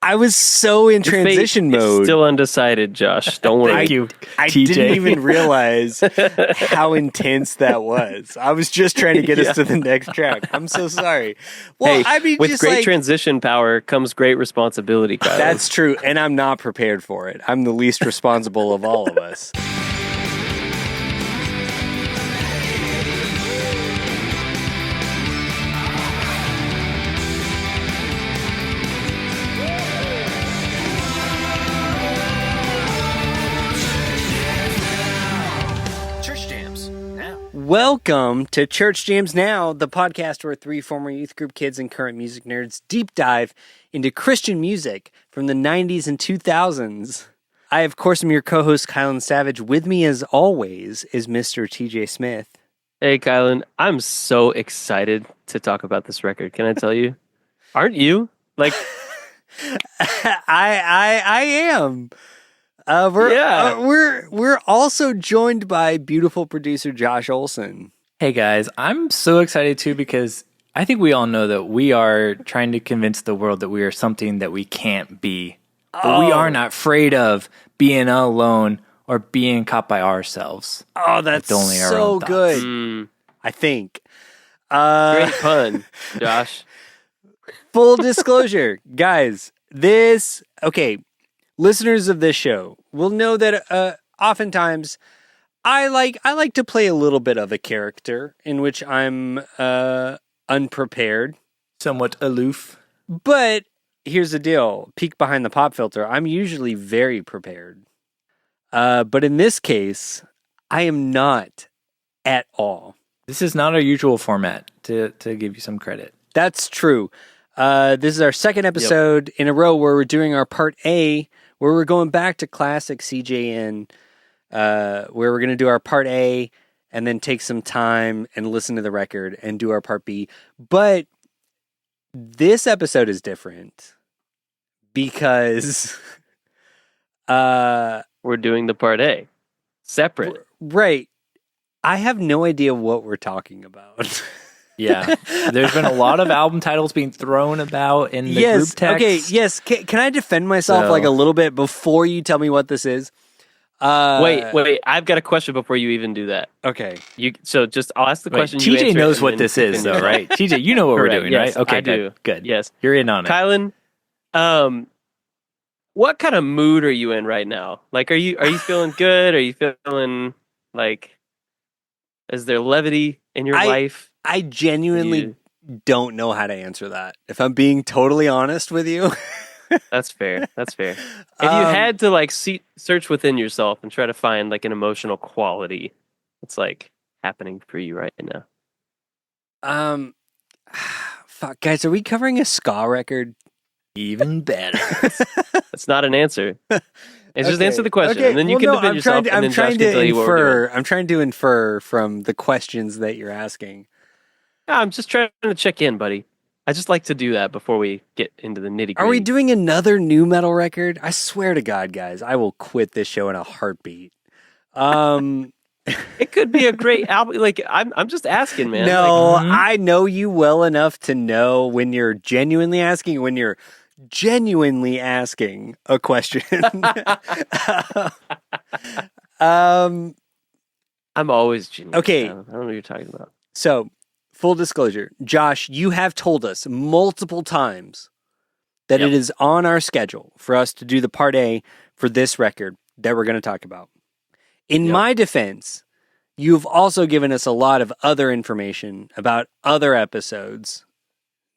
I was so in transition mode. Still undecided, Josh. Don't worry. Thank you, I TJ. didn't even realize how intense that was. I was just trying to get us to the next track. I'm so sorry. Well, Hey, I mean, with just great transition power comes great responsibility, Kyle. that's true, and I'm not prepared for it. I'm the least responsible of all of us. Welcome to Church Jams Now, the podcast where three former youth group kids and current music nerds deep dive into Christian music from the 90s and 2000s. I, of course, am your co-host, Kylan Savage. With me, as always, is Mr. TJ Smith. Hey, Kylan. I'm so excited to talk about this record. Can I tell you? Aren't you? Like, I am. We're also joined by beautiful producer Josh Olson. Hey guys, I'm so excited too because I think we all know that we are trying to convince the world that we are something that we can't be. But we are not afraid of being alone or being caught by ourselves. Oh, that's only our so own thoughts. good. I think. great pun, Josh. Full disclosure, guys, listeners of this show will know that oftentimes I like to play a little bit of a character in which I'm unprepared, Somewhat aloof. but here's the deal: peek behind the pop filter. I'm usually very prepared, but in this case, I am not at all. This is not our usual format, to give you some credit. That's true. This is our second episode in a row where we're doing our part A, where we're going back to classic CJN, where we're going to do our part A and then take some time and listen to the record and do our part B. But this episode is different because We're doing the part A. Separate. right. I have no idea what we're talking about. Yeah. There's been a lot of album titles being thrown about in the group text. Okay, yes. Can I defend myself So- like a little bit before you tell me what this is? Wait. I've got a question before you even do that. Okay. I'll ask the Wait, question. you TJ answer knows it, what and this then is, continue. though, right? TJ, you know what we're Correct, doing, yes, right? Okay, I do. Good. Yes. You're in on it. Kylan, what kind of mood are you in right now? Like, are you feeling good? Are you feeling like, is there levity in your life? I genuinely don't know how to answer that. If I'm being totally honest with you. That's fair. If you had to like search within yourself and try to find like an emotional quality, what's like happening for you right now? Fuck, guys, are we covering a ska record? Even better. That's not an answer. It's just Okay. answer the question, Okay, and then you well, can no, defend yourself, and then Josh can tell you what we're doing. I'm trying to infer from the questions that you're asking. I'm just trying to check in, buddy. I just like to do that before we get into the nitty-gritty. Are we doing another new metal record? I swear to God, guys, I will quit this show in a heartbeat. It could be a great album. Like I'm just asking, man. No, Like, I know you well enough to know when you're genuinely asking a question. I'm always genuine. Okay. I don't know what you're talking about. So, full disclosure, Josh, you have told us multiple times that it is on our schedule for us to do the part A for this record that we're going to talk about. In my defense, you've also given us a lot of other information about other episodes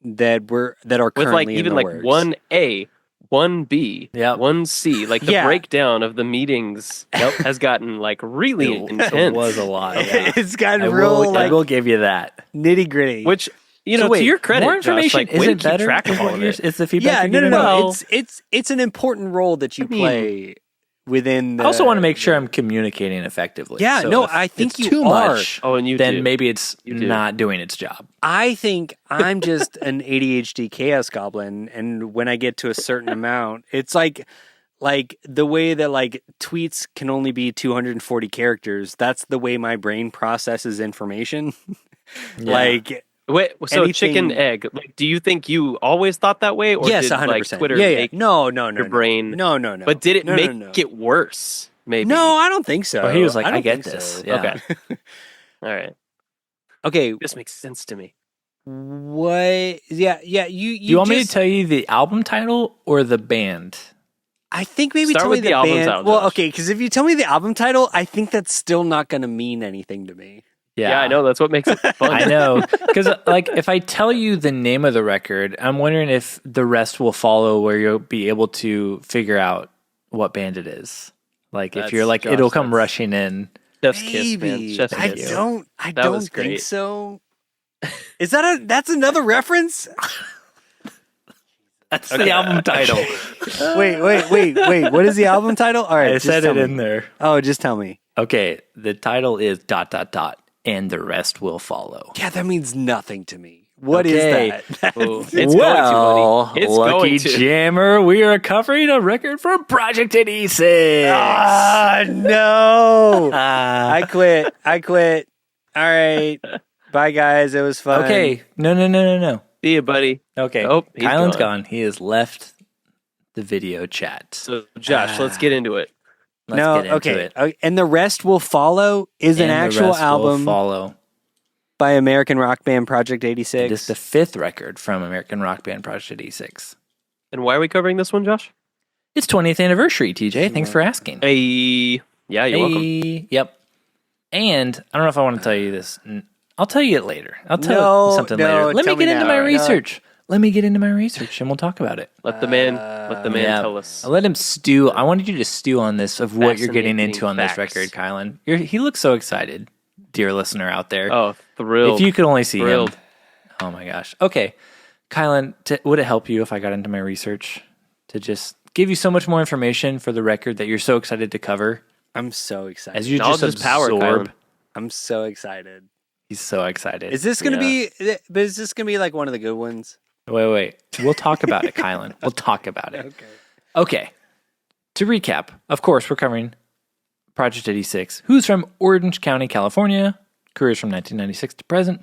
that are currently With like in even the like works. 1A, 1B, 1C. Like the Yeah. breakdown of the meetings has gotten like really intense. It was a lot. Yeah. It's gotten I real will give you that. nitty gritty. Which, you So know, wait, to your credit, more information Josh, like, way to isn't keep better. track of is all what of you're- it. It's the feedback. Yeah, you're giving no. me? Well- It's an important role that you play within. I also want to make sure I'm communicating effectively. Yeah, So no, if I think it's you too are. much. Oh, and you then do. maybe it's You do. not doing its job. I think I'm just an ADHD chaos goblin, and when I get to a certain amount, it's like the way that like tweets can only be 240 characters. That's the way my brain processes information. Yeah. Like Wait, so chicken egg. Like, do you think you always thought that way, or yes, did 100%. like Twitter Yeah. make No. your brain? No. But did it make it worse? Maybe. No, I don't think so. Well, he was like, I think get this. so. Yeah. Okay. All right. Okay. This makes sense to me. What? Yeah. You. Do you want me to tell you the album title or the band? I think maybe Start tell with me the album band. title, Well, Josh. okay, because if you tell me the album title, I think that's still not going to mean anything to me. Yeah, I know. That's what makes it fun. I know. Because, like, if I tell you the name of the record, I'm wondering if the rest will follow where you'll be able to figure out what band it is. Like, if you're like, it'll come rushing in. Chef's kiss, man. Chef's kiss. I don't think so. Is that's another reference? That's the album title. Wait. What is the album title? All right, I said it in there. Oh, just tell me. Okay, the title is ... and the rest will follow. Yeah, that means nothing to me. What is that? It's going to, buddy. It's Lucky going to. Jammer, we are covering a record from Project 86. Ah, no. I quit. All right. Bye, guys. It was fun. Okay. No. See you, buddy. Okay. Oh, he's Kylan's gone. gone. He has left the video chat. So, Josh, let's get into it. Let's get into it. And the rest will follow is an And the actual rest will album follow. by American rock band Project 86. It is the 5th record from American rock band Project 86. And why are we covering this one, Josh? It's 20th anniversary, TJ. Thanks for asking. Hey. Yeah, you're welcome. Yep. And I don't know if I want to tell you this. I'll tell you it later. I'll tell you something later. Let me get into my research. Let me get into my research and we'll talk about it. Let the man tell us. I'll let him stew. I wanted you to stew on this of what you're getting Fascinating into on this facts. record, Kylan. He looks so excited, dear listener out there. Oh, thrilled. If you could only see Thrilled. him. Oh my gosh. Okay. Kylan, would it help you if I got into my research to just give you so much more information for the record that you're so excited to cover? I'm so excited. As you Knowledge just is power, absorb. Kylan. I'm so excited. He's so excited. Is this going to be like one of the good ones? Wait. We'll talk about it, Kylan. We'll talk about it. Okay. To recap, of course, we're covering Project 86, who's from Orange County, California, careers from 1996 to present.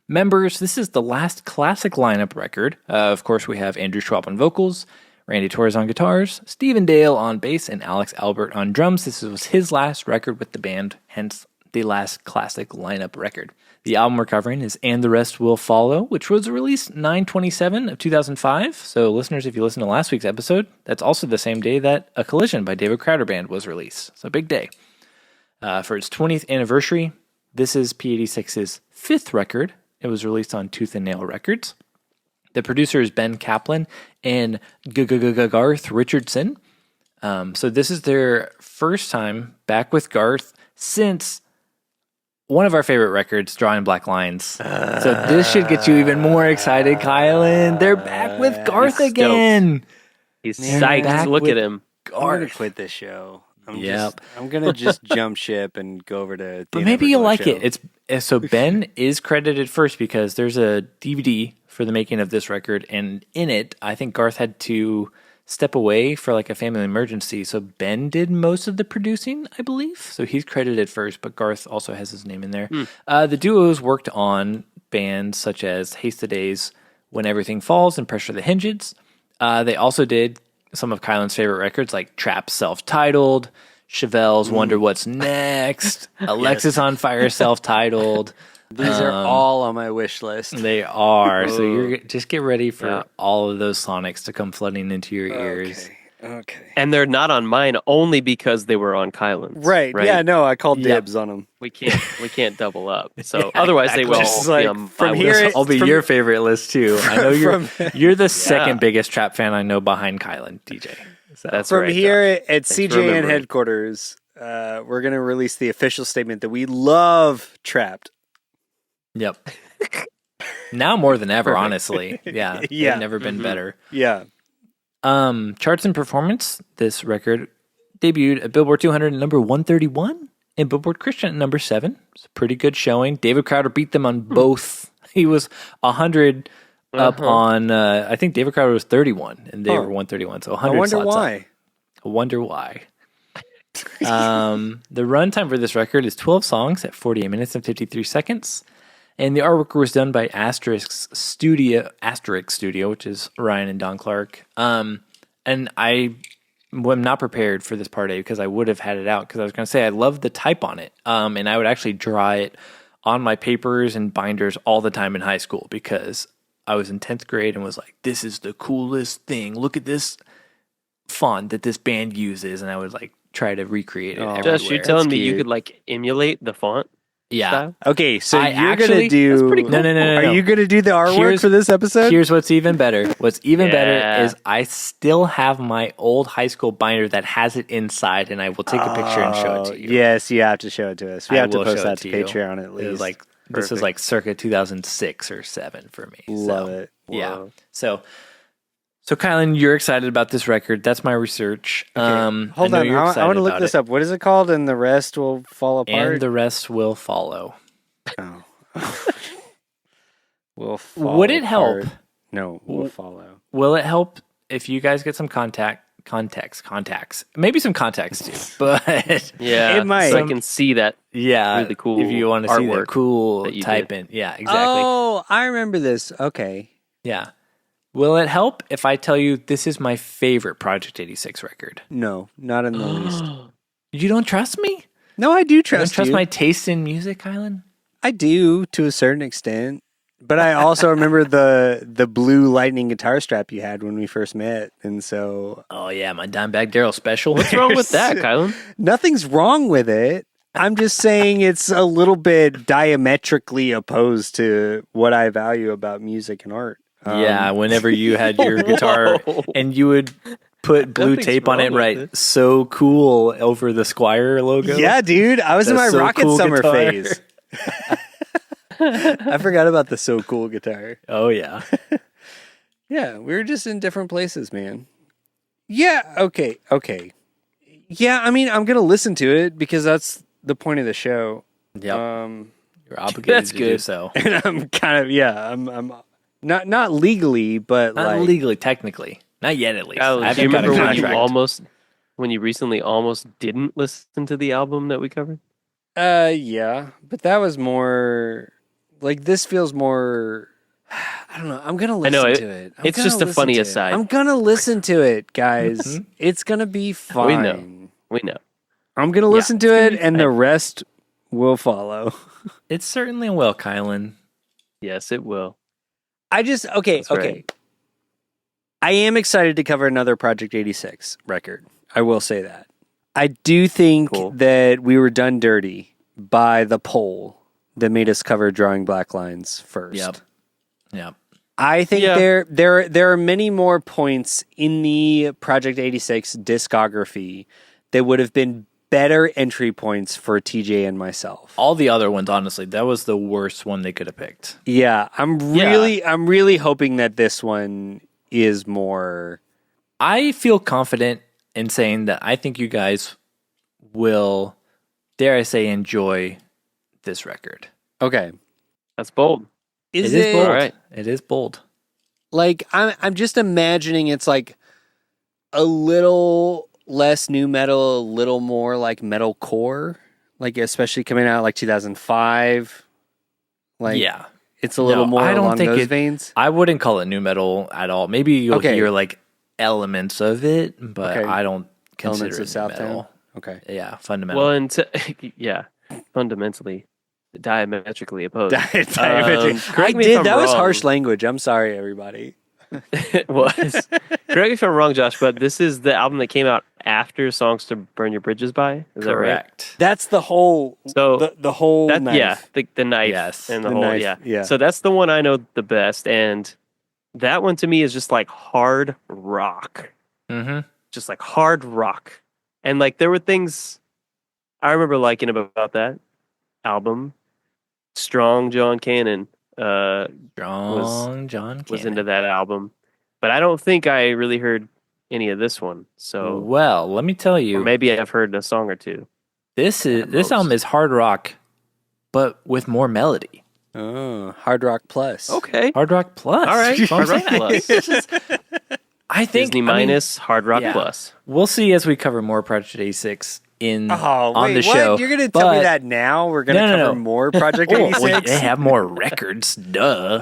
Members, this is the last classic lineup record. Of course, we have Andrew Schwab on vocals, Randy Torres on guitars, Stephen Dale on bass, and Alex Albert on drums. This was his last record with the band, hence the last classic lineup record. The album we're covering is And the Rest Will Follow, which was released 9/27 of 2005. So listeners, if you listen to last week's episode, that's also the same day that A Collision by David Crowder Band was released. So big day. For its 20th anniversary, this is P86's 5th record. It was released on Tooth and Nail Records. The producer is Ben Kaplan and Garth Richardson. So this is their first time back with Garth since one of our favorite records, Drawing Black Lines. So this should get you even more excited, Kylan. They're back with Garth again. He's psyched. Look at him. I'm going to quit this show. I'm going to just jump ship and go over to But maybe you'll like it. So Ben is credited first because there's a DVD for the making of this record, and in it, I think Garth had to step away for like a family emergency. So Ben did most of the producing, I believe. So he's credited first, but Garth also has his name in there. The duos worked on bands such as Haste the Days, When Everything Falls, and Pressure the Hinges. They also did some of Kylan's favorite records like Trap self-titled, Chevelle's Wonder What's Next, Alexis on Fire self-titled. These are all on my wish list. They are. So you're just get ready for all of those sonics to come flooding into your ears. Okay. And they're not on mine only because they were on Kylan's. Right. Yeah, no, I called dibs on them. We can't double up. So otherwise they will Just be like, on from my here list. I'll be your favorite list too. I know you're the second biggest trap fan I know behind Kylan, DJ. So. That's From right, here Josh. at Thanks for CJN remembering. headquarters, we're going to release the official statement that we love Trapped. Yep. Now more than ever, honestly. Yeah. They've never been better. Yeah. Charts and performance. This record debuted at Billboard 200 at number 131 and Billboard Christian at number 7. It's a pretty good showing. David Crowder beat them on both. He was 100 up on, I think David Crowder was 31 and they were 131. So 100 I wonder slots why. up. I wonder why. The runtime for this record is 12 songs at 48 minutes and 53 seconds. And the artwork was done by Asterisk Studio, which is Ryan and Don Clark. And I am not prepared for this part A because I would have had it out because I was going to say I love the type on it. And I would actually draw it on my papers and binders all the time in high school because I was in 10th grade and was like, this is the coolest thing. Look at this font that this band uses. And I would like try to recreate it everywhere. Josh, you're telling me you could like emulate the font? Yeah. Style? Okay, so I you're actually- gonna do. That's pretty cool. No. Are you gonna do the artwork Here's- for this episode? Here's what's even better. What's even Yeah. better is I still have my old high school binder that has it inside, and I will take a picture and show it to you. Yes, you have to show it to us. We I have to will post show that it to to you. Patreon at It least. was like this was like circa 2006 or 7 for me. Love So, it. Yeah. Whoa. So Kylan, you're excited about this record. That's my research. Hold I on, know you're I want excited to look about this it. up. What is it called? And the rest will fall apart. And the rest will follow. Oh. Will fall Would it help? apart. No, will follow. Will it help if you guys get some contacts? Maybe some contacts too. But Yeah, It might. So I can see that. yeah, Really cool if you want to see the artwork cool that you type did. in. Yeah, exactly. Oh, I remember this. Okay. Yeah. Will it help if I tell you this is my favorite Project 86 record? No, not in the least. You don't trust me? No, I do You don't trust trust you. my taste in music, Kylan? I do to a certain extent. But I also remember the blue lightning guitar strap you had when we first met. And so Oh yeah, my Dimebag Darrell special. What's wrong with that, Kylan? nothing's wrong with it. I'm just saying it's a little bit diametrically opposed to what I value about music and art. Yeah, whenever you had your guitar Whoa. and you would put blue Nothing's tape on it and wrong write with it. "So Cool" over the Squire logo. Yeah, dude. I was in my That's So Rocket Cool Summer guitar. phase. I forgot about the So Cool guitar. Oh yeah. Yeah, we were just in different places, man. Yeah, okay. Yeah, I mean, I'm going to listen to it because that's the point of the show. Yep. You're obligated That's to do good. so. And I'm kind of, I'm not legally, but Not like legally, technically. Not yet, at least. Kylan, I do you haven't got a remember contract. when you recently almost didn't listen to the album that we covered? yeah, but that was more like this feels more I don't know. I'm going to listen know, to it. it's just a funny aside. I'm going to listen to it, guys. It's going to be fine. We know. I'm going to listen to it and the rest will follow. It certainly will, Kylan. Yes, it will. I just okay. Right. I am excited to cover another Project 86 record. I will say that. I do think Cool. that we were done dirty by the poll that made us cover Drawing Black Lines first. Yep. I think Yeah. there are many more points in the Project 86 discography that would have been better entry points for TJ and myself. All the other ones, honestly, that was the worst one they could have picked. Yeah, I'm really hoping that this one is more. I feel confident in saying that I think you guys will, dare I say, enjoy this record. Okay. That's bold. Is It is bold. All right. It is bold. Like I'm just imagining it's like a little less new metal, a little more like metalcore, like especially coming out like 2005. Like Yeah. it's a little No, more I don't along think those it- veins. I wouldn't call it new metal at all. Maybe you'll Okay. hear like elements of it, but Okay. I don't consider Elements of it new Southtown. metal. Okay. Yeah, fundamental. Well, fundamentally, diametrically opposed. Diametric. correct I me if did. I'm That was wrong. harsh language. I'm sorry, everybody. It was. Correct me if I'm wrong, Josh, but this is the album that came out after Songs to Burn Your Bridges by. Is that right? Correct. That's the whole. So the whole. that, knife. yeah, the knife Yes. and the, The whole knife, yeah. So that's the one I know the best, and that one to me is just like hard rock, Mm-hmm. just like hard rock, and like there were things I remember liking about that album. Strong John Cannon Strong John was Cannon. into that album, but I don't think I really heard any of this one. So Well, let me tell or you, maybe I've heard a song or two. this most. album is hard rock, but with more melody. Oh, Hard Rock Plus. Okay, Hard rock plus. all right, That's what Hard I'm Rock saying. Plus, I think Disney I mean, minus, Hard Rock yeah. Plus. We'll see as we cover more Project 86 on the show. You're going to tell me that now? We're going to cover more Project 86? Well, they have more records, duh.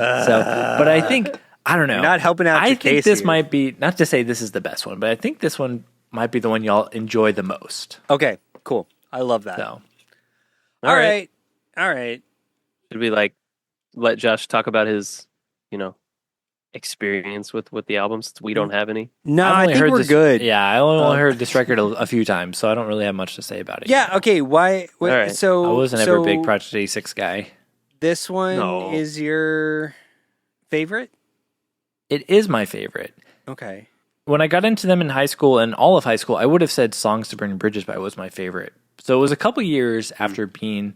But I think, I don't know. You're not helping out your case. I think this here. might be, not to say this is the best one, but I think this one might be the one y'all enjoy the most. Okay, cool. I love that. So. All right. Should we let Josh talk about his, experience with the albums? We don't have any. No, I think we're good. Yeah, I only heard this record a few times, so I don't really have much to say about it. Yeah, okay. Why? All right. So I wasn't ever a big Project 86 guy. This one is your favorite? It is my favorite. Okay. When I got into them in high school and all of high school, I would have said Songs to Burning Bridges by was my favorite. So it was a couple years after being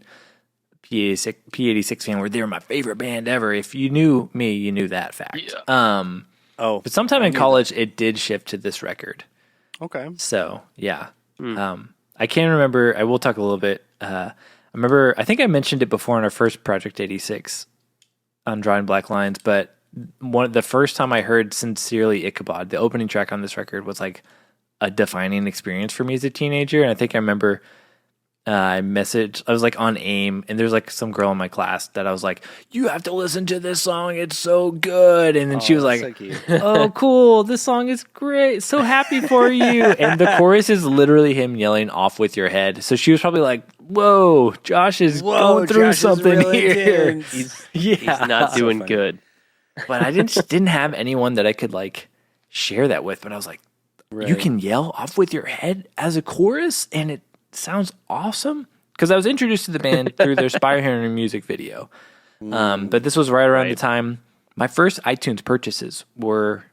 P86 fan where they were my favorite band ever. If you knew me, you knew that fact. Yeah. But sometime in college, it did shift to this record. Okay. So, yeah. I can't remember. I will talk a little bit. I think I mentioned it before in our first Project 86 on Drawing Black Lines, but the first time I heard Sincerely Ichabod, the opening track on this record, was like a defining experience for me as a teenager. And I think I remember I was like on AIM, and there's like some girl in my class that I was like, you have to listen to this song, it's so good. And then she was like, oh cool, this song is great, so happy for you. And the chorus is literally him yelling "off with your head." So she was probably like, whoa, Josh is going through something here. He's not doing good. But I didn't have anyone that I could like share that with. But I was like, you can yell "off with your head" as a chorus, and it sounds awesome. Because I was introduced to the band through their Spire Hearing music video. But this was right around the time my first iTunes purchases were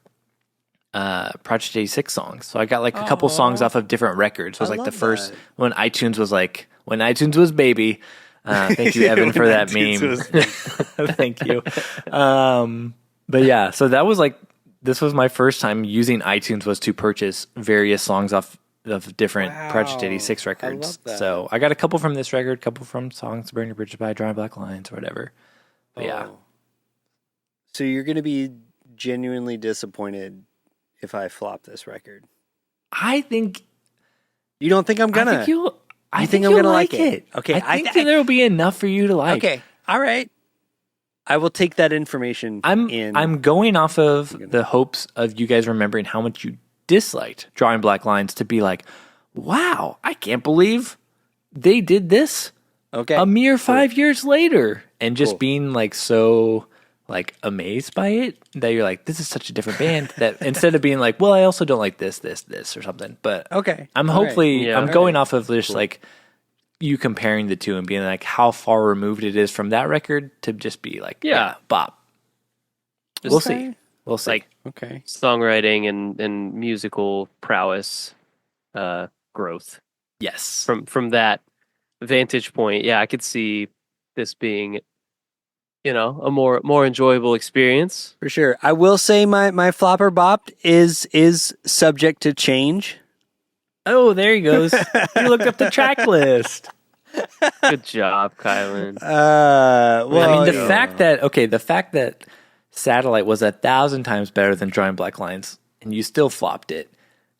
Project 86 songs. So I got like a couple songs off of different records. It was like the first when iTunes was baby. Thank you, Evan, for that meme. Thank you. But yeah, so that was like, this was my first time using iTunes, was to purchase various songs off of different Project 86 records. So I got a couple from this record, a couple from Songs to Burn Your Bridges by Drawing Black Lines or whatever. But yeah. So you're going to be genuinely disappointed if I flop this record? I think... You don't think I'm going to? I think I'm going to like it. Okay. I think there will be enough for you to like. Okay. All right. I will take that information I'm going off of the hopes of you guys remembering how much you disliked Drawing Black Lines to be like, wow, I can't believe they did this a mere 5 years later. And just being like so like amazed by it that you're like, this is such a different band, that instead of being like, well, I also don't like this or something. But I'm hopefully I'm going off of just like you comparing the two and being like how far removed it is from that record to just be like, bop. We'll see. We'll see. Like, songwriting and musical prowess growth. Yes. From that vantage point, I could see this being, a more enjoyable experience. For sure. I will say my flopper bop is subject to change. Oh, there he goes. You looked up the track list. Good job, Kylan. The fact that Satellite was 1,000 times better than Drawing Black Lines, and you still flopped it.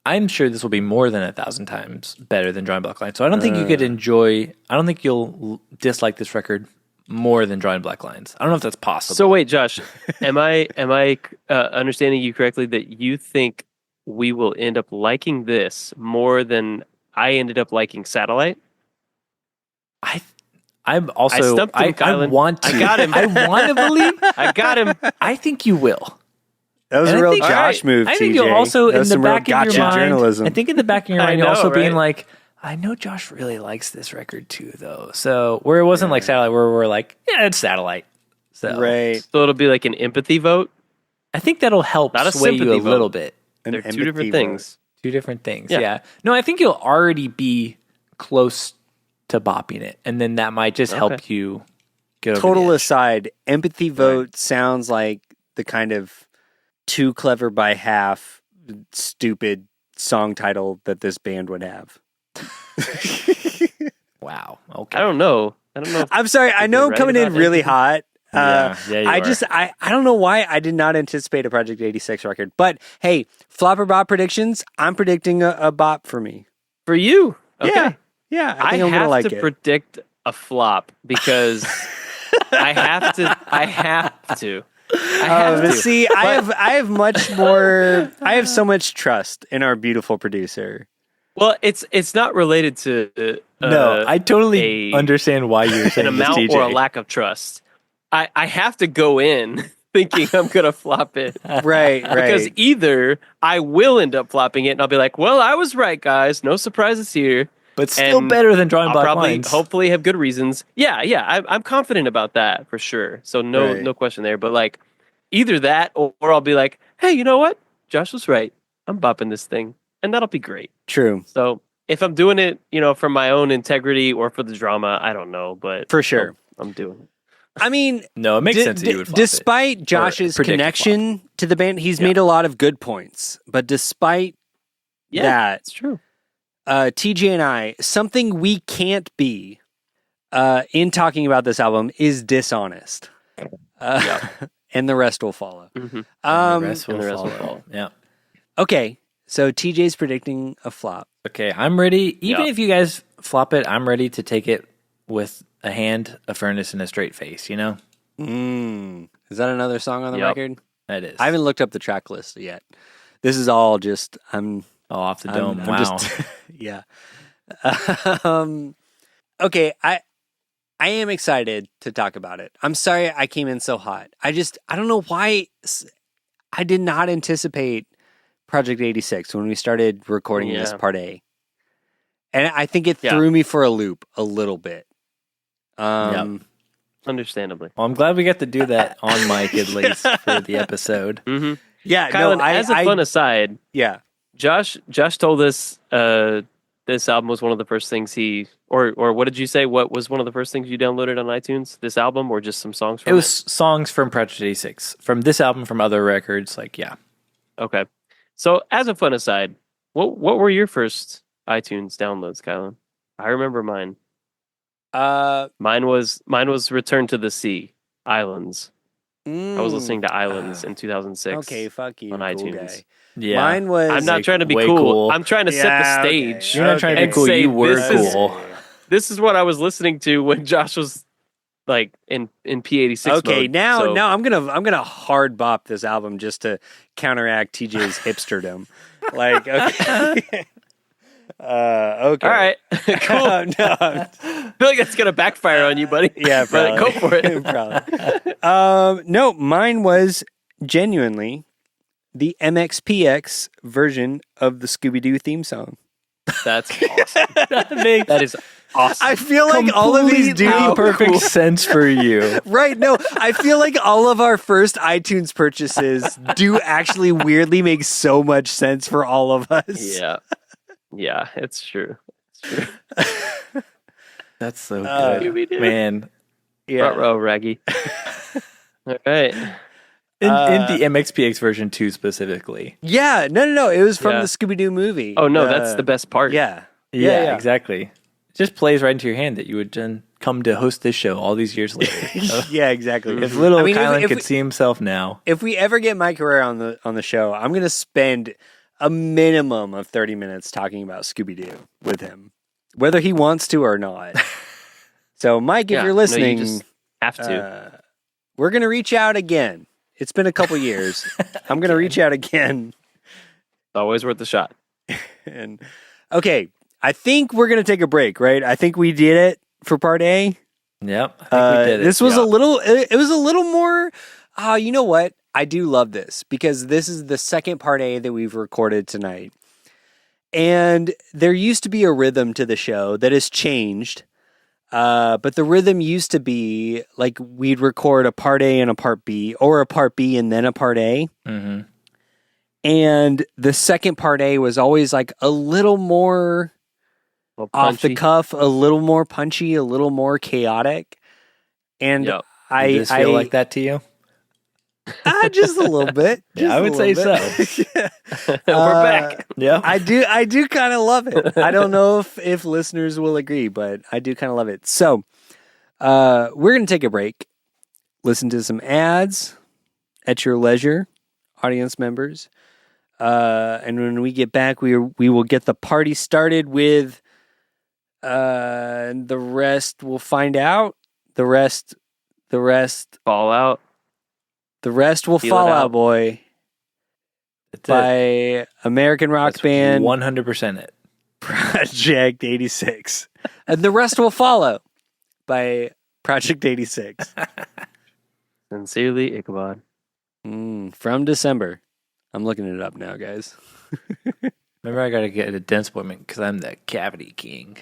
I'm sure this will be more than 1,000 times better than Drawing Black Lines. So I don't think you could enjoy. I don't think you'll dislike this record more than Drawing Black Lines. I don't know if that's possible. So wait, Josh, am I understanding you correctly that you think we will end up liking this more than I ended up liking Satellite? I'm also. I want to. I got him. I want to believe. I got him. I think you will. That was a real Josh move, TJ. I think you'll also, in the back of your mind, journalism. I think in the back of your mind, you're also being like, I know Josh really likes this record too, though. So where it wasn't like Satellite, where we're like, yeah, it's Satellite. So it'll be like an empathy vote. I think that'll help Not a sway you a vote. little bit. They're two different things. Two different things. Yeah. No, I think you'll already be close to bopping it, and then that might just help you get over Total the edge. aside, empathy vote sounds like the kind of too clever by half stupid song title that this band would have. Wow. Okay. I don't know. If I'm sorry. I know I'm coming in really hot. You I don't know why I did not anticipate a Project 86 record. But hey, flopper bop predictions. I'm predicting a bop for me. For you. Okay. Yeah. Yeah, I I think I'm gonna have like to it. predict a flop because I have to. I have to. See, I have much more. I have so much trust in our beautiful producer. Well, it's not related to No, I totally understand why you're an saying this, amount TJ. or a lack of trust. I have to go in thinking I'm gonna flop it. Right, Because either I will end up flopping it and I'll be like, well, I was right, guys. No surprises here. But still And better than drawing I'll black probably, lines. hopefully, have good reasons. Yeah, I'm confident about that for sure. So no question there. But like, either that or I'll be like, hey, you know what? Josh was right. I'm bopping this thing, and that'll be great. True. So if I'm doing it, for my own integrity or for the drama, I don't know, but For sure. I'm doing it. I mean, No, it makes sense that you would flop despite it. Josh's Or predict a connection to the band, he's made a lot of good points. But despite that, it's true. TJ and I, something we can't be in talking about this album is dishonest. And the rest will follow. Mm-hmm. The rest will follow. Yeah. Okay, so TJ's predicting a flop. Okay, I'm ready. Even if you guys flop it, I'm ready to take it with a hand, a furnace, and a straight face, you know? Is that another song on the record? That is. I haven't looked up the track list yet. This is all just off the dome. I'm wow. just, yeah. Okay, I am excited to talk about it. I'm sorry I came in so hot. I don't know why I did not anticipate Project 86 when we started recording this part A. And I think it threw me for a loop a little bit. Understandably. Well, I'm glad we got to do that on mic at least for the episode. Mm-hmm. Yeah, Kylan, as a fun aside, Josh told us this album was one of the first things he or what did you say? What was one of the first things you downloaded on iTunes? This album or just some songs from it? It was songs from Project 86. From this album, from other records, Okay. So as a fun aside, what were your first iTunes downloads, Kylan? I remember mine. Mine was Return to the Sea, Islands. I was listening to Islands in 2006. Okay, fuck you, on cool iTunes. Guy. Yeah, mine was. I'm not trying to be way cool. cool. I'm trying to set the stage. Okay. You're not trying to be cool. You were cool. This is what I was listening to when Josh was like in P86 Okay, mode. now I'm gonna hard bop this album just to counteract TJ's hipsterdom. Like, okay. Okay. All right. Cool. No, I feel like that's gonna backfire on you, buddy. Yeah, but probably. go for it. Probably. No, mine was genuinely the MXPX version of the Scooby-Doo theme song. That's awesome. That is awesome. I feel like all of these do perfect sense for you. Right, no, I feel like all of our first iTunes purchases do actually weirdly make so much sense for all of us. Yeah, it's true. That's so good. Man. Yeah. Ruh-roh, Raggy. All right. In the MXPX version 2 specifically. Yeah, no. It was from the Scooby-Doo movie. Oh, no, that's the best part. Yeah, exactly. It just plays right into your hand that you would then come to host this show all these years later. Yeah, exactly. If little Kylan could see himself now. If we ever get Mike Herrera on the show, I'm going to spend a minimum of 30 minutes talking about Scooby-Doo with him, whether he wants to or not. So, Mike, if you're listening, you just have to. We're going to reach out again. It's been a couple years. I'm going to reach out again. Always worth the shot. And okay, I think we're going to take a break, right? I think we did it for part A. Yep. I think we did it. This was it was a little more, you know what? I do love this because this is the second part A that we've recorded tonight. And there used to be a rhythm to the show that has changed. But the rhythm used to be like we'd record a part A and a part B, or a part B and then a part A. Mm-hmm. And the second part A was always like a little more off the cuff, a little more punchy, a little more chaotic. And Does this feel like that to you? Just a little bit. I would say so. We're back. Yeah, I do kind of love it. I don't know if listeners will agree, but I do kind of love it. So, we're gonna take a break, listen to some ads at your leisure, audience members, and when we get back, we will get the party started with The rest we'll find out. The rest Fallout. The rest will Feel fall it out, out. boy. That's By American rock That's band 100% it. Project 86. And the rest will follow by Project 86. Sincerely, Ichabod. From December. I'm looking it up now, guys. Remember, I got to get a dense appointment because I'm the cavity king.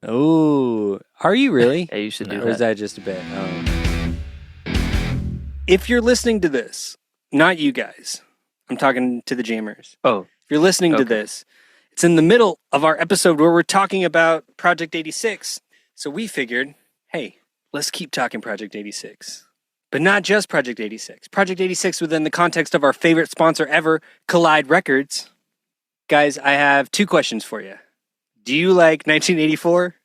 Oh, are you really? Yeah, you should do Or is that. that just a bit? If you're listening to this, not you guys, I'm talking to the jammers. Oh, If you're listening to Okay. this, it's in the middle of our episode where we're talking about Project 86. So we figured, hey, let's keep talking Project 86. But not just Project 86. Project 86 within the context of our favorite sponsor ever, Collide Records. Guys, I have 2 questions for you. Do you like 1984?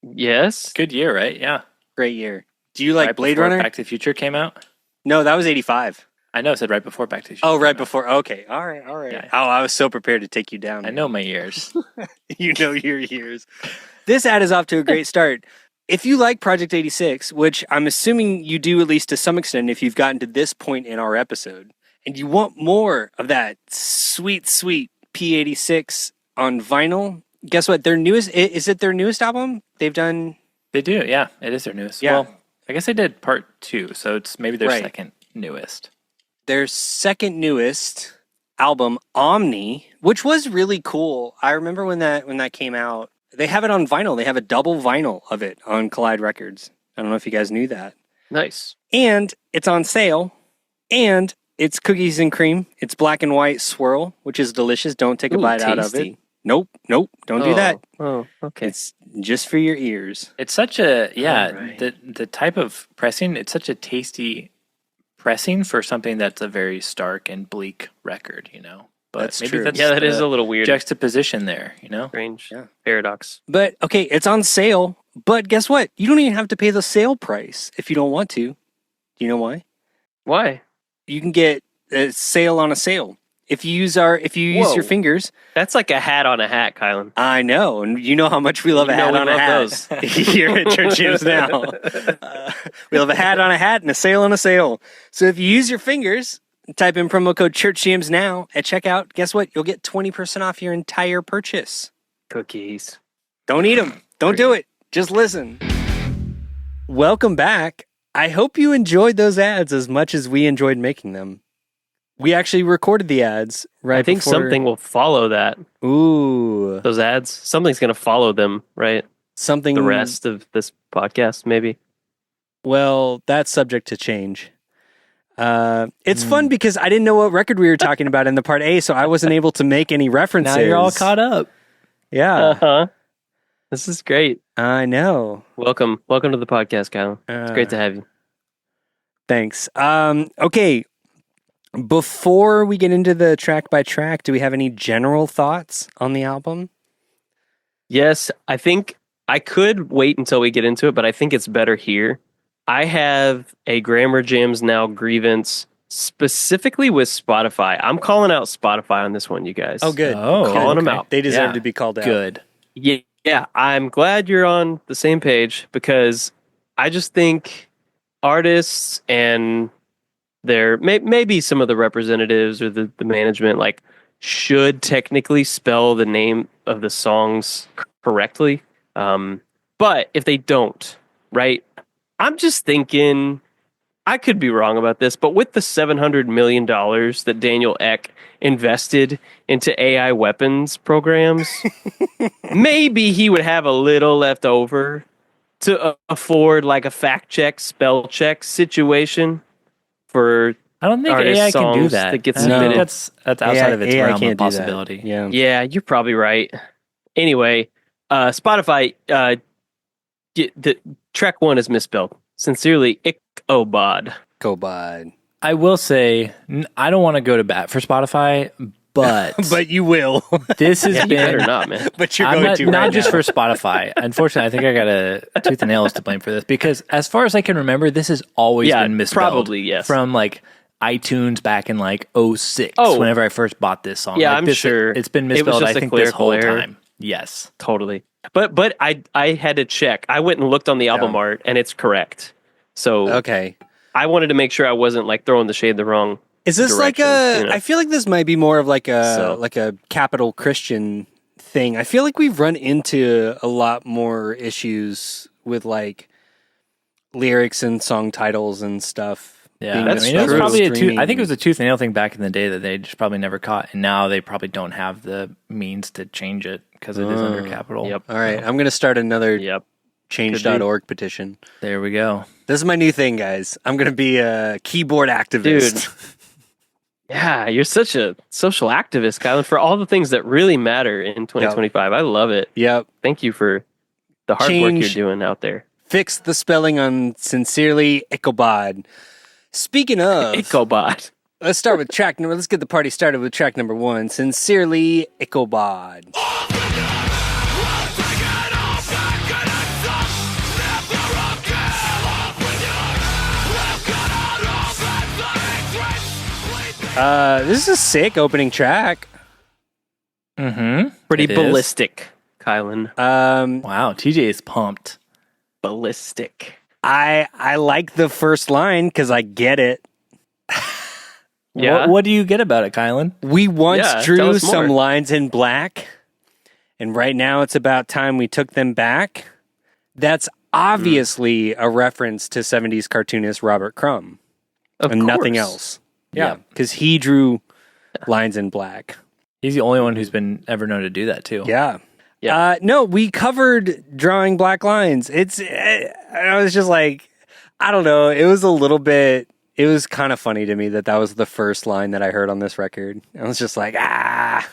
yes. Good year, right? Yeah. Great year. Do you like Right Blade before Runner? Back to the Future came out? No, that was 85. I know, it said right before Back to the Future. Oh, came right out. before. Okay. All right. Yeah. Oh, I was so prepared to take you down. I know my years. You know your years. This ad is off to a great start. If you like Project 86, which I'm assuming you do at least to some extent if you've gotten to this point in our episode, and you want more of that sweet, sweet P86 on vinyl, guess what? Their newest, is it their newest album? They've done, They do, yeah. It is their newest. Yeah. Well, I guess they did part 2, so it's maybe their Right. second newest. their second newest album, Omni, which was really cool. I remember when that came out. They have it on vinyl. They have a double vinyl of it on Collide Records. I don't know if you guys knew that. Nice. And it's on sale. And it's cookies and cream. It's black and white swirl, which is delicious. Don't take a Ooh, bite out of it. tasty. Nope. Don't do that. Oh, okay. It's just for your ears. It's such a, yeah, Alright. the type of pressing, it's such a tasty pressing for something that's a very stark and bleak record, you know? But That's maybe true. that's Yeah, that is the a little weird. juxtaposition there, you know? Strange. Yeah. Paradox. But okay, it's on sale. But guess what? You don't even have to pay the sale price if you don't want to. Do you know why? Why? You can get a sale on a sale. If you use your fingers. That's like a hat on a hat, Kylan. I know, and you know how much we love a You know hat we on a love hat those. here at Church Gyms now. We love a hat on a hat and a sale on a sale. So if you use your fingers, type in promo code Church Gyms now at checkout. Guess what? You'll get 20% off your entire purchase. Cookies. Don't eat them. Don't do it. Just listen. Welcome back. I hope you enjoyed those ads as much as we enjoyed making them. We actually recorded the ads right I think before. something will follow that. Ooh. Those ads. Something's going to follow them, right? Something. The rest of this podcast, maybe. Well, that's subject to change. It's fun because I didn't know what record we were talking about in the part A, so I wasn't able to make any references. Now you're all caught up. Yeah, Uh-huh. This is great. I know. Welcome to the podcast, Kylan. It's great to have you. Thanks. Okay. Before we get into the track by track, do we have any general thoughts on the album? Yes, I think I could wait until we get into it, but I think it's better here. I have a Grammar Jams Now grievance specifically with Spotify. I'm calling out Spotify on this one, you guys. Oh, good. Oh, Calling them out. They deserve Yeah. to be called out. Good. Yeah, I'm glad you're on the same page because I just think artists and their maybe some of the representatives or the management like should technically spell the name of the songs correctly. But if they don't, right? I'm just thinking, I could be wrong about this, but with the $700 million that Daniel Ek invested into AI weapons programs, maybe he would have a little left over to afford like a fact check, spell check situation for I don't think artist AI can do songs that. that get I think submitted. that's outside of its AI realm can't of do that. possibility. Yeah. Yeah, you're probably right. Anyway, Spotify, the track 1 is misspelled. Sincerely, Ichabod. Go by. I will say, I don't want to go to bat for Spotify, but But you will. this has You better been not, man. But you're I'm going not, to not right just now. for Spotify. Unfortunately, I think I got a tooth and nails to blame for this because, as far as I can remember, this has always Yeah, been misspelled. probably, yes. From like iTunes back in like 06, Oh. whenever I first bought this song. Yeah, Like, I'm this- sure. it's been It was misspelled. just I a think this clerical whole error. time. Yes. Totally. But I had to check. I went and looked on the album art, and it's correct. So Okay. I wanted to make sure I wasn't like throwing the shade the wrong. Is this like I feel like this might be more of like a capital Christian thing. I feel like we've run into a lot more issues with like lyrics and song titles and stuff. Yeah, I mean, it was probably I think it was a tooth and nail thing back in the day that they just probably never caught, and now they probably don't have the means to change it because it is under capital. Yep. All right, I'm going to start another change.org petition. There we go. This is my new thing, guys. I'm going to be a keyboard activist. Dude. Yeah, you're such a social activist, Kylan, for all the things that really matter in 2025. Yep. I love it. Yep. Thank you for the hard work you're doing out there. Fix the spelling on Sincerely Ichabod. Speaking of Ichabod, let's start with track number. Let's get the party started with track number 1. Sincerely Ichabod. This is a sick opening track. Pretty ballistic, Kylan. Wow, TJ is pumped. Ballistic. I like the first line because I get it. Yeah. What do you get about it, Kylan? We once drew some lines in black, and right now it's about time we took them back. That's obviously a reference to 70s cartoonist Robert Crumb. Of course. Nothing else. Yeah, because he drew lines in black. He's the only one who's been ever known to do that, too. Yeah. No, we covered drawing black lines. I was just like, I don't know. It was kind of funny to me that was the first line that I heard on this record. I was just like, I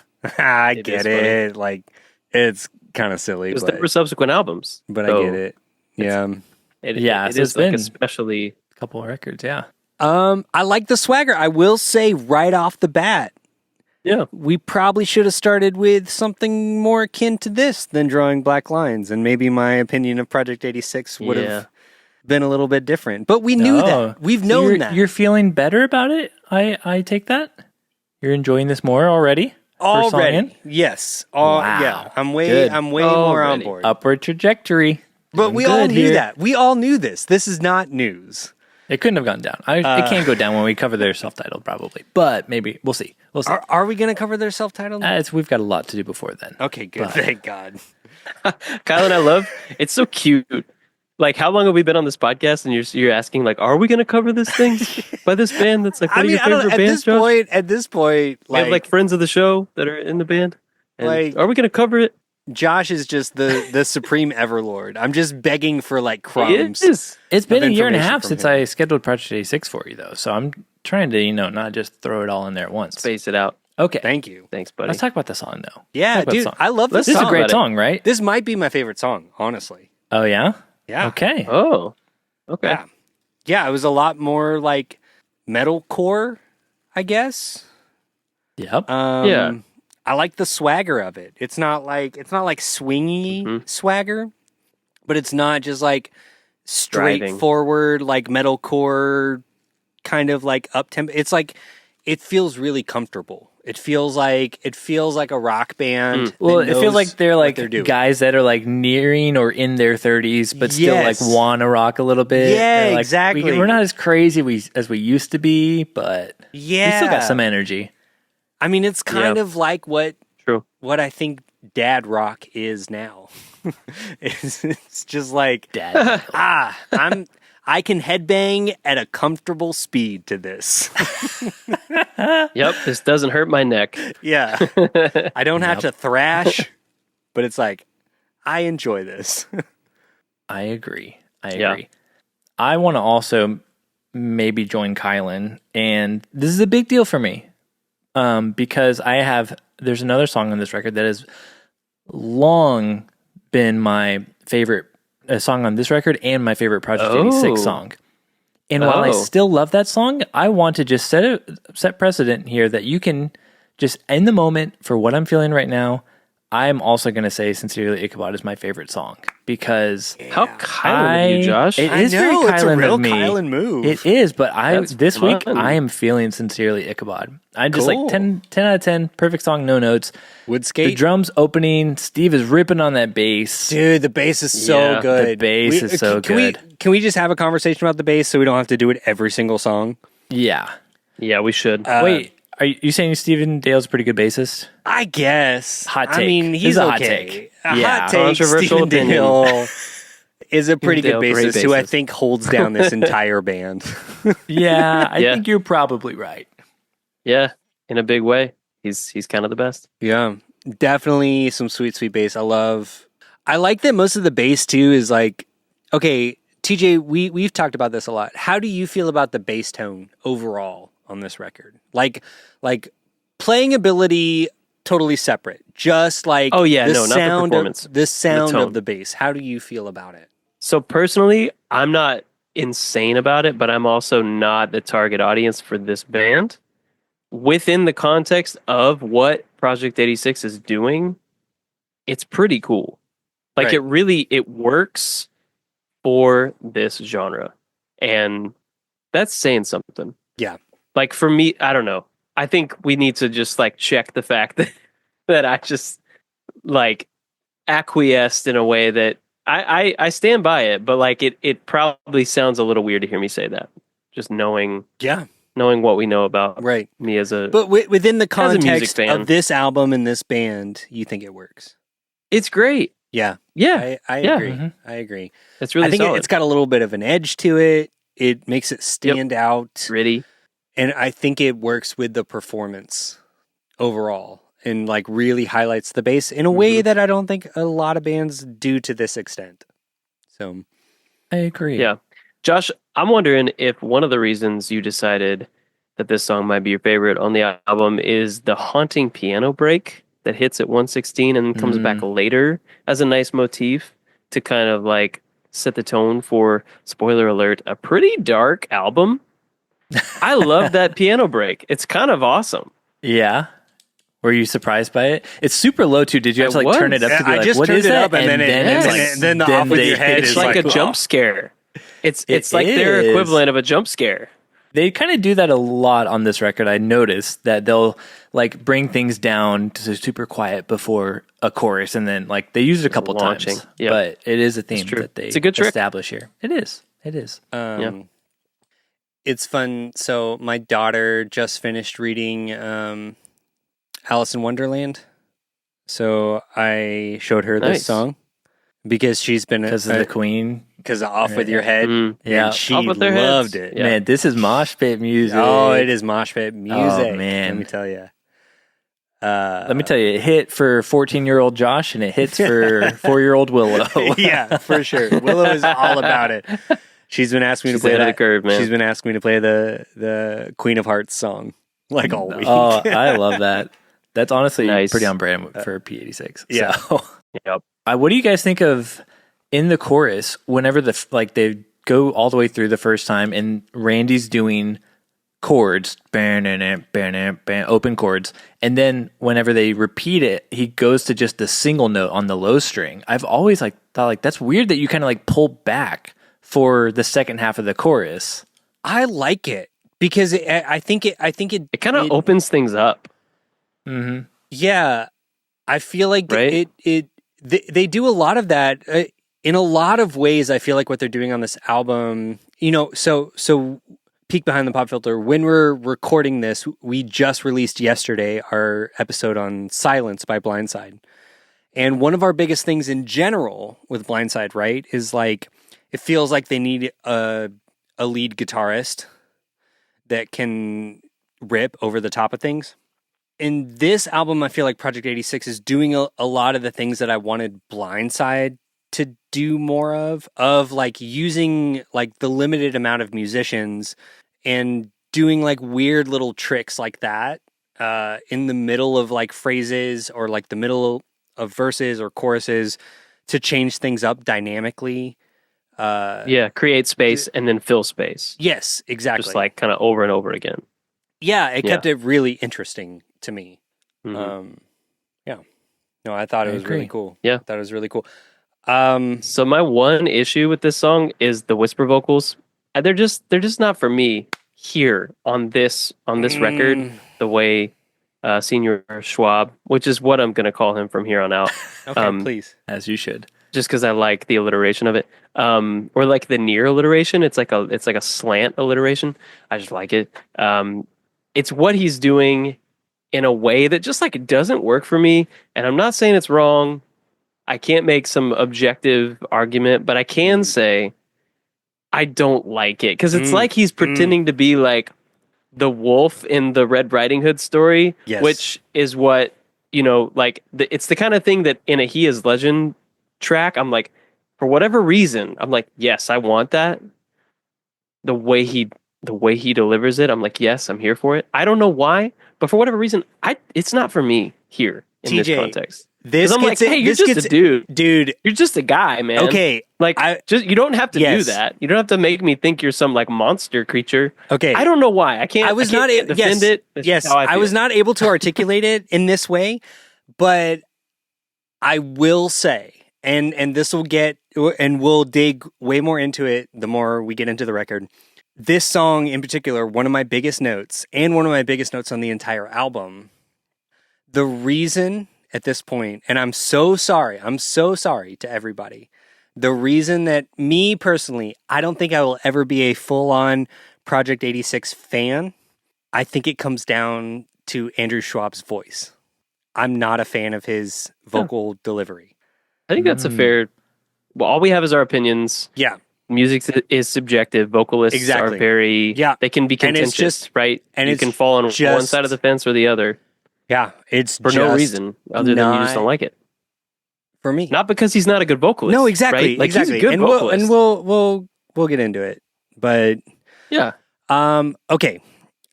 get it. Like, it's kind of silly. There were subsequent albums. But I get it. Yeah. It is like especially a couple of records, yeah. I like the swagger. I will say right off the bat, yeah, we probably should have started with something more akin to this than drawing black lines, and maybe my opinion of Project 86 would have been a little bit different. But we knew that. We've known that. You're feeling better about it? I take that? You're enjoying this more already? Already. Yes. Wow. Yeah. I'm way more on board. Upward trajectory. But we all knew that. We all knew this. This is not news. It couldn't have gone down. It can't go down when we cover their self-titled, probably. But maybe. We'll see. Are we going to cover their self-titled? We've got a lot to do before then. Okay, good. Thank God. Kylan, it's so cute. Like, how long have we been on this podcast and you're asking, like, are we going to cover this thing by this band that's like, what are your favorite bands, Josh? At this point, we have, like, friends of the show that are in the band. And like, are we going to cover it? Josh is just the supreme Everlord. I'm just begging for like crumbs. It's been a year and a half since I scheduled Project 86 for you, though. So I'm trying to, not just throw it all in there at once. Space it out. Okay. Thank you. Thanks, buddy. Let's talk about the song, though. Yeah, dude, I love this song. This is a great song, right? This might be my favorite song, honestly. Oh, yeah? Yeah. Okay. Oh, okay. Yeah, it was a lot more like metalcore, I guess. Yep. Yeah. I like the swagger of it. It's not like swingy swagger, but it's not just like straightforward like metalcore kind of like up tempo. It's like it feels really comfortable. It feels like a rock band. Well, it feels like they're guys that are like nearing or in their 30s, but still like wanna rock a little bit. Yeah, like, exactly. We're not as crazy as we used to be, but we still got some energy. I mean, it's kind of like what I think dad rock is now. It's just like dad. I can headbang at a comfortable speed to this. Yep, this doesn't hurt my neck. Yeah. I don't have to thrash, but it's like I enjoy this. I agree. I want to also maybe join Kylan, and this is a big deal for me. Because there's another song on this record that has long been my favorite song on this record and my favorite Project 86 song. And while I still love that song, I want to just set precedent here that you can just, in the moment, for what I'm feeling right now, I'm also going to say Sincerely Ichabod is my favorite song because how Kylan of you, Josh. It is very Kylan it's a real of me. Kylan move. It is, but this fun. week I am feeling Sincerely Ichabod. I'm just Cool. like 10 out of 10, perfect song, no notes. Woodskate. The drums opening, Steve is ripping on that bass. Dude, the bass is so good. The bass is so good. Can we just have a conversation about the bass so we don't have to do it every single song? Yeah. Yeah, we should. Wait, are you saying Stephen Dale's a pretty good bassist? I guess. Hot take. I mean, This he's is a okay. hot take. A Yeah. hot take. Controversial Stephen opinion. Dale is a pretty good Dale, great bassist who I bassist. think holds down this entire band. Yeah, I Yeah. think you're probably right. Yeah, in a big way. He's kind of the best. Yeah, definitely some sweet bass. I like that most of the bass too is like, okay, TJ, we've talked about this a lot. How do you feel about the bass tone overall on this record? Like playing ability totally separate. Just like Oh, yeah, the no, not the sound performance. the sound tone. of the bass. How do you feel about it? So personally, I'm not insane about it, but I'm also not the target audience for this band. Within the context of what Project 86 is doing, it's pretty cool. Like Right. it works for this genre. And that's saying something. Yeah. Like for me, I don't know. I think we need to just like check the fact that I just like acquiesced in a way that I stand by it, but like it probably sounds a little weird to hear me say that. Just knowing what we know about Right. me as a But within the as a music context fan. of this album and this band, you think it works? It's great. Yeah. Yeah. I Yeah. agree. Mhm. I agree. It's really I think solid. it's got a little bit of an edge to it. It makes it stand out. gritty. And I think it works with the performance overall and like really highlights the bass in a way that I don't think a lot of bands do to this extent. So I agree. Yeah. Josh, I'm wondering if one of the reasons you decided that this song might be your favorite on the album is the haunting piano break that hits at 116 and then comes back later as a nice motif to kind of like set the tone for, spoiler alert, a pretty dark album. I love that piano break. It's kind of awesome. Yeah. Were you surprised by it? It's super low too. Did you have to like turn it up to be I like, just what turned is it that? up and then it's like, then the off with your head It's is like a oh. jump scare. It's like It their is. equivalent of a jump scare. They kind of do that a lot on this record. I noticed that they'll like bring things down to super quiet before a chorus, and then like they use it a couple launching. times. Yep. But it is a theme true. that they It's a good trick. establish here. It is. It's fun. So my daughter just finished reading Alice in Wonderland. So I showed her this Nice. song because she's been Because of the Queen. because Off with Your Head. Yeah. And she Off with their loved heads. it. Yeah. Man, this is mosh pit music. Oh, it is mosh pit music. man. Let me tell you. Let me tell you, it hit for 14-year-old Josh, and it hits for 4-year-old Willow. Yeah, for sure. Willow is all about it. She's been asking me She's to play ahead of that. the curve, man. She's been asking me to play the Queen of Hearts song like all week. Oh, I love that. That's honestly Nice. pretty on brand for P86. Yeah. So, Yep. what do you guys think of in the chorus whenever they go all the way through the first time and Randy's doing chords, open chords, and then whenever they repeat it, he goes to just the single note on the low string. I've always thought that's weird that you kind of like pull back for the second half of the chorus. I like it because I think it It kind of opens things up. Mm-hmm. Yeah, I feel like Right? they do a lot of that in a lot of ways. I feel like what they're doing on this album, so peek behind the pop filter. When we're recording this, we just released yesterday our episode on Silence by Blindside, and one of our biggest things in general with Blindside, right, is like it feels like they need a lead guitarist that can rip over the top of things. In this album, I feel like Project 86 is doing a lot of the things that I wanted Blindside to do more of like using like the limited amount of musicians and doing like weird little tricks like that in the middle of like phrases or like the middle of verses or choruses to change things up dynamically. Create space and then fill space. Yes, exactly. Just like kind of over and over again. Yeah, it kept it really interesting to me. Mhm. Yeah. No, I thought it was really cool. Yeah. I thought it was really cool. So my one issue with this song is the whisper vocals. They're just not for me here on this record. The way Senior Schwab, which is what I'm gonna call him from here on out. Okay, please. As you should. Just because I like the alliteration of it, or like the near alliteration. It's like a slant alliteration. I just like it. It's what he's doing in a way that just like it doesn't work for me. And I'm not saying it's wrong. I can't make some objective argument, but I can say I don't like it because it's like he's pretending to be like the wolf in the Red Riding Hood story, which is what, like it's the kind of thing that in a He Is Legend track, I'm like, for whatever reason, I'm like, yes, I want that. The way he delivers it, I'm like, yes, I'm here for it. I don't know why, but for whatever reason, it's not for me here in TJ, this context. This I'm like, hey, you're just a dude. You're just a guy, man. Okay, like you don't have to do that. You don't have to make me think you're some like monster creature. Okay, I don't know why. I can't defend it. Yes, I was not able to articulate it in this way, but I will say, and this will get, and we'll dig way more into it the more we get into the record. This song in particular, one of my biggest notes, and one of my biggest notes on the entire album. The reason at this point, and I'm so sorry to everybody. The reason that me personally, I don't think I will ever be a full-on Project 86 fan. I think it comes down to Andrew Schwab's voice. I'm not a fan of his vocal delivery. I think that's a fair. Well, all we have is our opinions. Yeah. Music is subjective. Vocalists are very. Yeah. They can be contentious, right? And you can fall on one side of the fence or the other. Yeah, it's for no reason other than you just don't like it. For me, not because he's not a good vocalist. No, exactly, right? Like exactly. He's a good vocalist. We'll get into it, but yeah. Okay,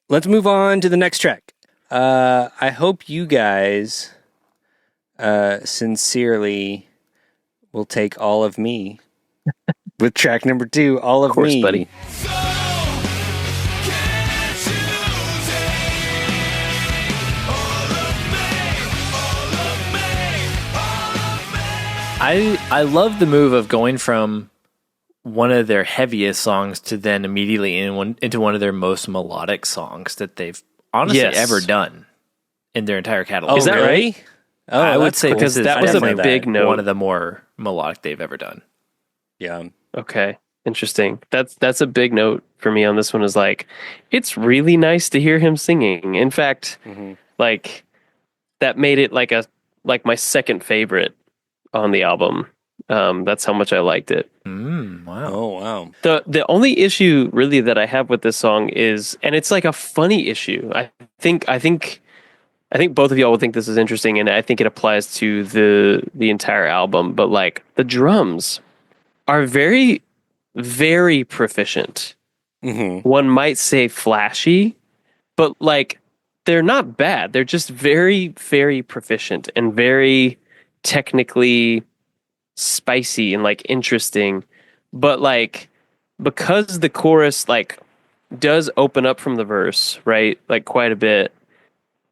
let's move on to the next track. I hope you guys, sincerely, will take All of Me with track number 2. All of Me, buddy. I love the move of going from one of their heaviest songs to then immediately into one of their most melodic songs that they've honestly ever done in their entire catalog. Is that right? Oh, I would say because that was a big note. One of the more melodic they've ever done. Yeah. Okay. Interesting. That's a big note for me on this one. Is like, it's really nice to hear him singing. In fact, like that made it like my second favorite on the album. That's how much I liked it. Wow. Oh, wow. The only issue really that I have with this song is, and it's like a funny issue. I think both of y'all will think this is interesting, and I think it applies to the entire album, but like the drums are very, very proficient. One might say flashy, but like they're not bad. They're just very, very proficient and very technically spicy and like interesting, but like because the chorus like does open up from the verse, right, like quite a bit,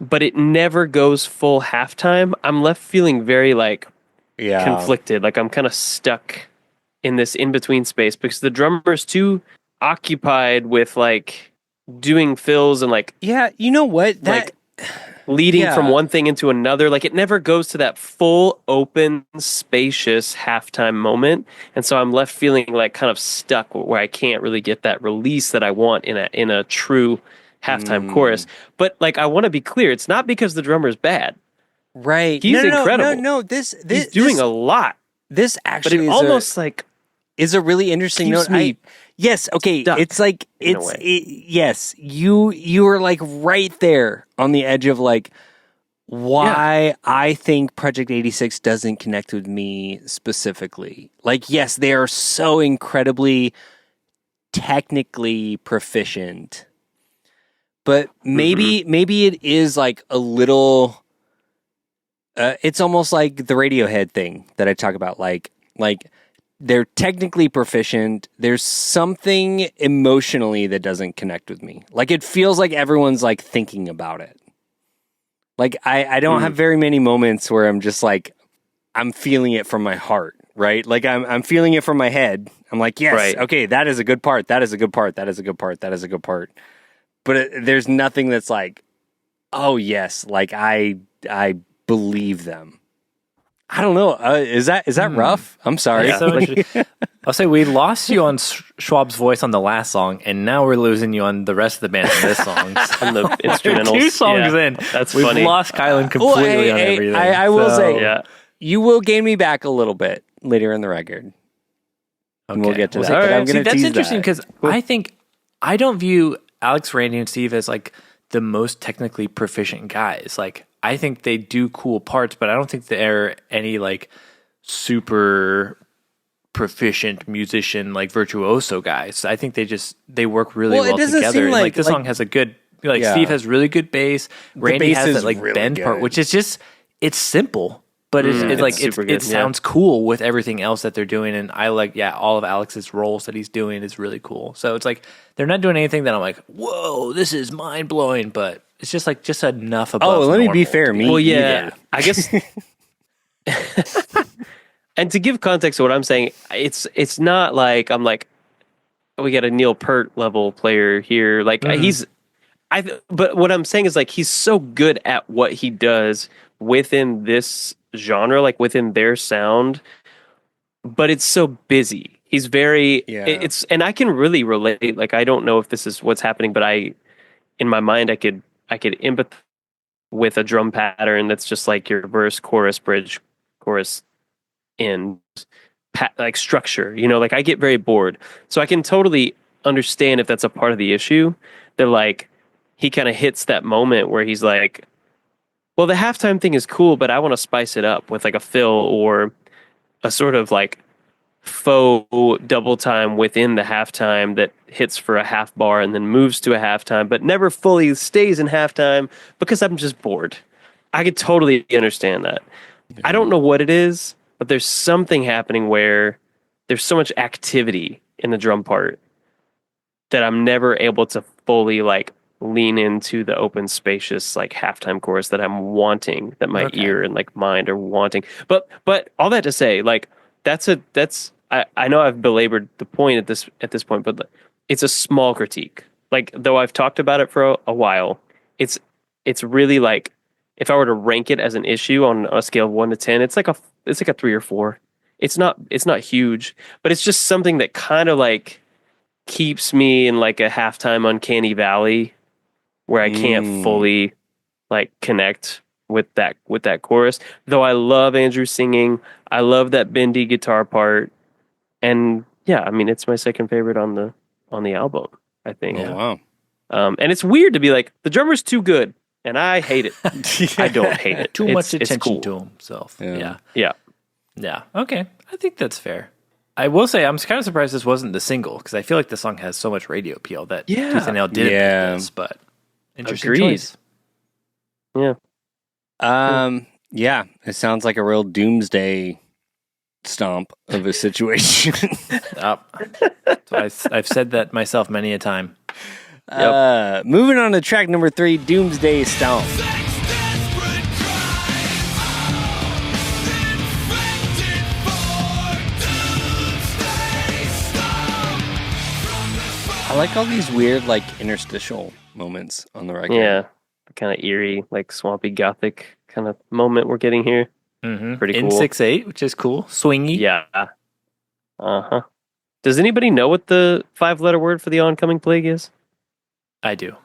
but it never goes full halftime, I'm left feeling very like conflicted, like I'm kind of stuck in this in-between space because the drummer's too occupied with like doing fills and like you know what, that like leading from one thing into another. Like it never goes to that full open spacious halftime moment, and so I'm left feeling like kind of stuck where I can't really get that release that I want in a true halftime chorus. But like I want to be clear, it's not because the drummer's bad, right? He's incredible. No, he's doing a lot. This actually but it is almost like is a really interesting note. Yes, okay. It's like yes, you are like right there on the edge of like why I think Project 86 doesn't connect with me specifically. Like, yes, they are so incredibly technically proficient, but maybe it is like a little. It's almost like the Radiohead thing that I talk about, like. They're technically proficient. There's something emotionally that doesn't connect with me. Like it feels like everyone's like thinking about it. Like I don't have very many moments where I'm just like I'm feeling it from my heart, right? Like I'm feeling it from my head. I'm like, yes, okay, that is a good part. That is a good part. That is a good part. That is a good part. But there's nothing that's like, oh yes, like I believe them. I don't know. Is that rough? I'm sorry. I'll say we lost you on Schwab's voice on the last song, and now we're losing you on the rest of the band on this song. On the instrumentals. 2 songs in. That's We've funny. lost Kylan completely on everything. I will say, you will gain me back a little bit later in the record. And we'll get to that. But I'm going to that's tease interesting because I don't view Alex, Randy, and Steve as like the most technically proficient guys. Like I think they do cool parts, but I don't think they're any like super proficient musician like virtuoso guys. I think they work really well together. And like this song has a good Steve has really good bass. Randy has that like really bend part, which is just it's simple. But it sounds cool with everything else that they're doing, and I like all of Alex's roles that he's doing is really cool. So it's like they're not doing anything that I'm like, whoa, this is mind blowing, but it's just enough above. Oh, let me be fair, I guess. And to give context to what I'm saying, it's not like I'm like we got a Neil Peart level player here. Like but what I'm saying is like he's so good at what he does within this genre, like within their sound, but it's so busy. He's very and I can really relate. Like I don't know if this is what's happening, but in my mind I could empathize with a drum pattern that's just like your verse, chorus, bridge, chorus, end, like structure. You know, like I get very bored, so I can totally understand if that's a part of the issue. That like he kind of hits that moment where he's like, well, the halftime thing is cool, but I want to spice it up with like a fill or a sort of like faux double time within the halftime that hits for a half bar and then moves to a halftime, but never fully stays in halftime because I'm just bored. I could totally understand that. Yeah. I don't know what it is, but there's something happening where there's so much activity in the drum part that I'm never able to fully like lean into the open, spacious, like halftime chorus that I'm wanting, that my ear and like mind are wanting. But all that to say, like I know I've belabored the point at this point, but it's a small critique. Like though I've talked about it for a while, it's really like if I were to rank it as an issue on a scale of 1 to 10, it's like a 3 or 4. It's not huge, but it's just something that kind of like keeps me in like a halftime uncanny valley where I can't fully like connect with that chorus. Though I love Andrew singing, I love that bendy guitar part, and I mean it's my second favorite on the album, I think. Oh wow! And it's weird to be like the drummer's too good, and I hate it. I don't hate it. Too much attention to himself. Yeah. Okay, I think that's fair. I will say I'm kind of surprised this wasn't the single because I feel like the song has so much radio appeal that Tooth and Nail didn't make this, but interesting choice. Yeah. Yeah, it sounds like a real Doomsday Stomp of a situation. I've said that myself many a time. Moving on to track number 3, Doomsday Stomp. I like all these weird, like, interstitial moments on the record. Yeah, kind of eerie, like swampy gothic kind of moment we're getting here. Mm-hmm. Pretty cool. In 6/8, which is cool. Swingy. Yeah. Does anybody know what the 5-letter word for the oncoming plague is? I do.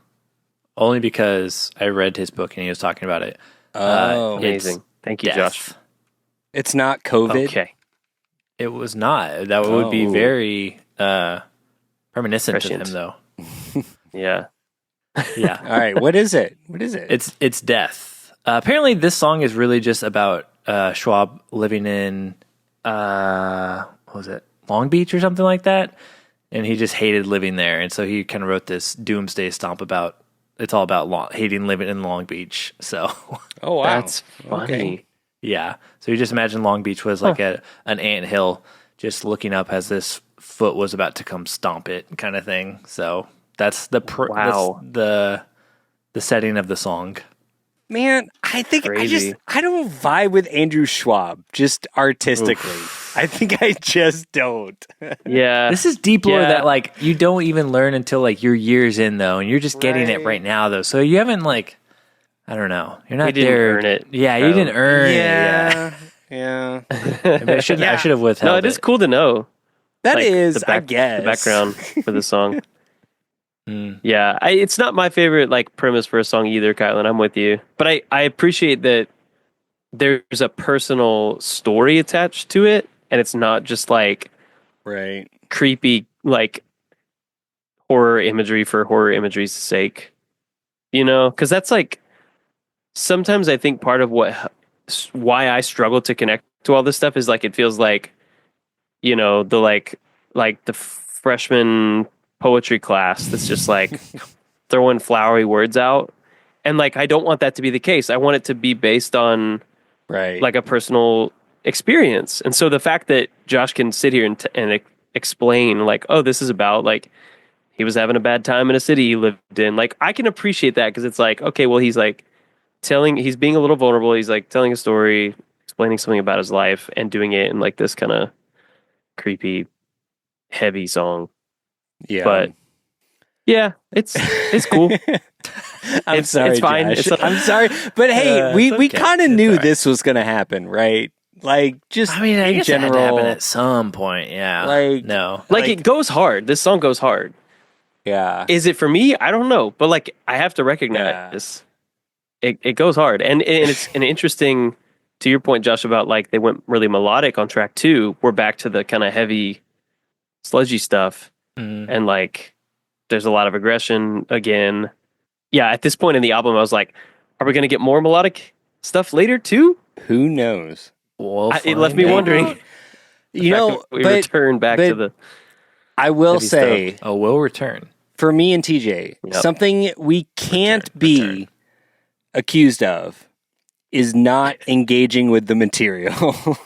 Only because I read his book and he was talking about it. Oh, amazing. Thank you, death. Josh. It's not COVID? Okay. It was not. That would be very reminiscent Prescient. of him, though. Yeah. Yeah. All right. What is it? It's death. Apparently, this song is really just about Schwab living in what was it, Long Beach or something like that, and he just hated living there, and so he kind of wrote this Doomsday Stomp about. It's all about hating living in Long Beach. So, oh wow, that's funny. Okay. Yeah. So you just imagine Long Beach was like an anthill, just looking up as this foot was about to come stomp it, kind of thing. So that's the setting of the song. Man, I think Crazy. I don't vibe with Andrew Schwab, just artistically. I think I just don't. Yeah. This is deep lore that like you don't even learn until like you're years in though, and you're just getting it right now though. So you haven't like, I don't know, you're not didn't there. earn it. Yeah, you didn't earn it. Yeah. Yeah. I should have withheld. No, it is cool to know. That like, is, I guess, the background for the song. Yeah, it's not my favorite like premise for a song either, Kylan. I'm with you, but I appreciate that there's a personal story attached to it, and it's not just like creepy like horror imagery for horror imagery's sake, you know? Because that's like sometimes I think part of why I struggle to connect to all this stuff is like it feels like, you know, the like the freshman poetry class that's just like throwing flowery words out, and like I don't want that to be the case. I want it to be based on like a personal experience. And so the fact that Josh can sit here and explain like, oh, this is about like he was having a bad time in a city he lived in, like I can appreciate that because it's like, okay, well, he's like he's being a little vulnerable, he's like telling a story, explaining something about his life, and doing it in like this kind of creepy heavy song. Yeah. But yeah, it's cool. I'm sorry, it's fine. Josh. I'm sorry. But hey, we okay. kind of knew this was going to happen, right? Like, just I mean, I guess general, it had to happen at some point. Yeah. Like, no. Like it goes hard. This song goes hard. Yeah. Is it for me? I don't know. But like I have to recognize it goes hard. And it's an interesting, to your point, Josh, about like they went really melodic on track 2. We're back to the kind of heavy, sludgy stuff. And like there's a lot of aggression again. Yeah, at this point in the album, I was like, are we going to get more melodic stuff later too? Who knows? It left me wondering. You know, we return back to the. I will say, stuff. We'll return. For me and TJ, something we can't be accused of is not engaging with the material.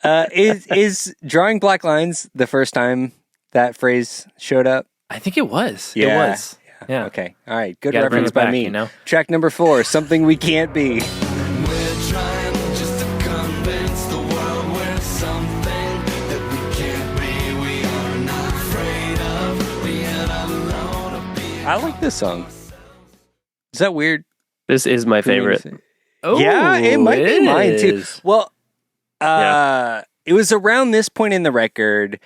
Is drawing black lines the first time that phrase showed up? I think it was. Yeah. It was. Yeah. Okay. All right. Good reference by back, me. You know? Track number 4, Something We Can't Be. We're trying just to convince the world we're something that we can't be. We are not afraid of being alone. I like this song. Is that weird? This is my favorite. Yeah, it might be mine too. Well, it was around this point in the record.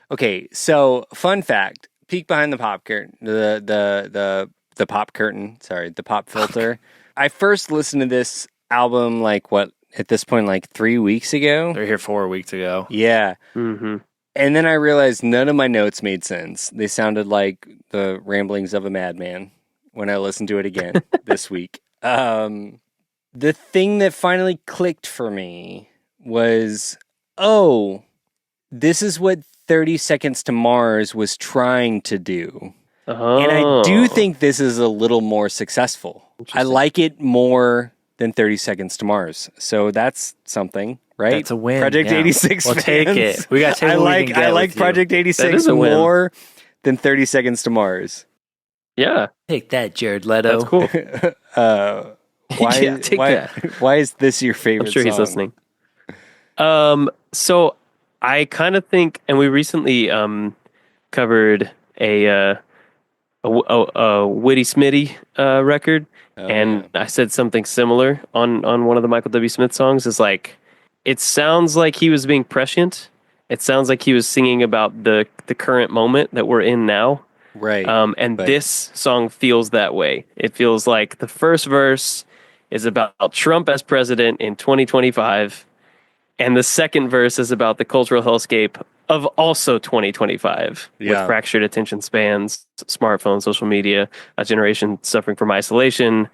Okay, so fun fact: peek behind the pop curtain, the pop curtain. Sorry, the pop filter. I first listened to this album like what at this point like 3 weeks ago. They're here 4 weeks ago. Yeah, Mm-hmm. and then I realized none of my notes made sense. They sounded like the ramblings of a madman when I listened to it again this week. The thing that finally clicked for me was, oh, this is what 30 Seconds to Mars was trying to do. Oh. And I do think this is a little more successful. I like it more than 30 Seconds to Mars. So that's something, right? That's a win. Project 86 We'll fans. take it. We got to take I what we like can get I like with Project That 86 is a win. more than 30 Seconds to Mars. Yeah, Take that, Jared Leto. that's cool. Why, Yeah, take that. Why is this your favorite I'm sure he's song? listening. So I kind of think, and we recently covered a Witty Smitty record, and I said something similar on one of the Michael W. Smith songs. Is like, it sounds like he was being prescient. It sounds like he was singing about the current moment that we're in now. Right. And this song feels that way. It feels like the first verse is about Trump as president in 2025, and the second verse is about the cultural hellscape of also 2025, with fractured attention spans, smartphones, social media, a generation suffering from isolation,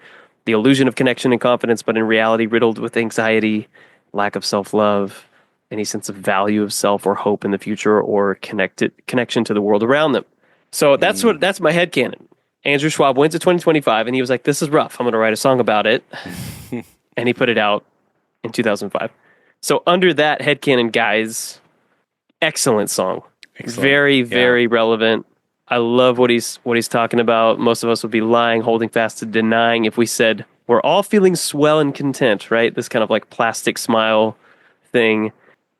the illusion of connection and confidence, but in reality riddled with anxiety, lack of self-love, any sense of value of self or hope in the future, or connection to the world around them. So that's my headcanon. Andrew Schwab went to 2025 and he was like, this is rough. I'm going to write a song about it. And he put it out in 2005. So under that headcanon, guys, excellent song. Very, very relevant. I love what he's talking about. Most of us would be lying, holding fast to denying if we said we're all feeling swell and content, right? This kind of like plastic smile thing.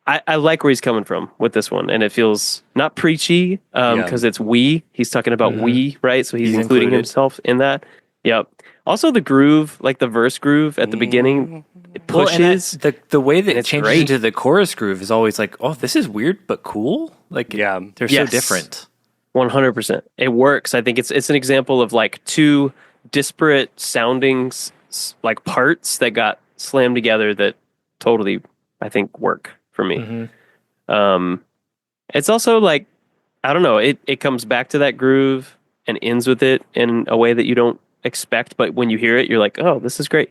I like where he's coming from with this one, and it feels not preachy because it's we. He's talking about we, right? So he's including himself in that. Yep. Also, the groove, like the verse groove at the beginning, it pushes. Well, the way that it it's changes great. into the chorus groove is always like, oh, this is weird but cool. Like, they're so different. 100%. It works. I think it's an example of like two disparate sounding like parts that got slammed together that totally, I think, work for me. It's also like, I don't know, it comes back to that groove and ends with it in a way that you don't expect, but when you hear it, you're like, oh, this is great.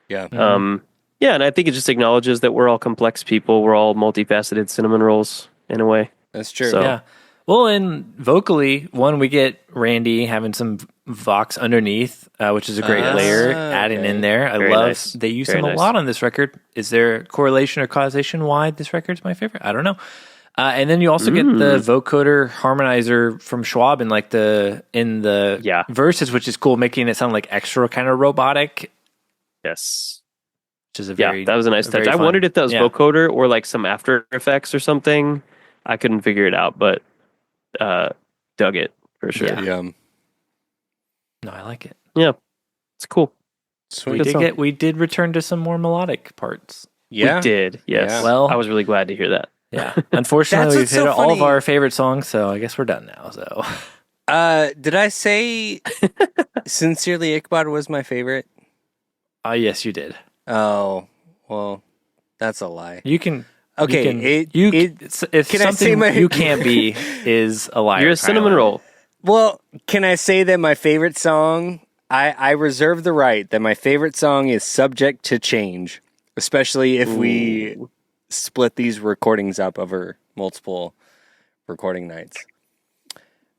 Yeah. Yeah, and I think it just acknowledges that we're all complex people. We're all multifaceted cinnamon rolls in a way. That's true. So, Yeah. Well, and vocally, we get Randy having some Vox underneath, which is a great layer adding in there. I Very love nice. they use Very him a nice. lot on this record. Is there correlation or causation why this record's my favorite? I don't know. And then you also get the vocoder harmonizer from Schwab in the verses, which is cool, making it sound like extra kind of robotic. Yes. Which is That was a nice touch. I wondered if that was vocoder or like some After Effects or something. I couldn't figure it out, but dug it for sure. Yeah. No, I like it. Yeah, it's cool. Sweet. We did return to some more melodic parts. Yeah. We did. Yes. Yeah. Well, I was really glad to hear that. Yeah. Unfortunately, we've what's hit so all of funny. our favorite songs, so I guess we're done now. So, Did I say Sincerely Ichabod was my favorite? yes, you did. Oh, well, that's a lie. You can. Okay, if can I say something my- you can't be is a liar. You're a cinnamon Kylan. roll. Well, can I say that my favorite song, I reserve the right that my favorite song is subject to change, especially if we split these recordings up over multiple recording nights.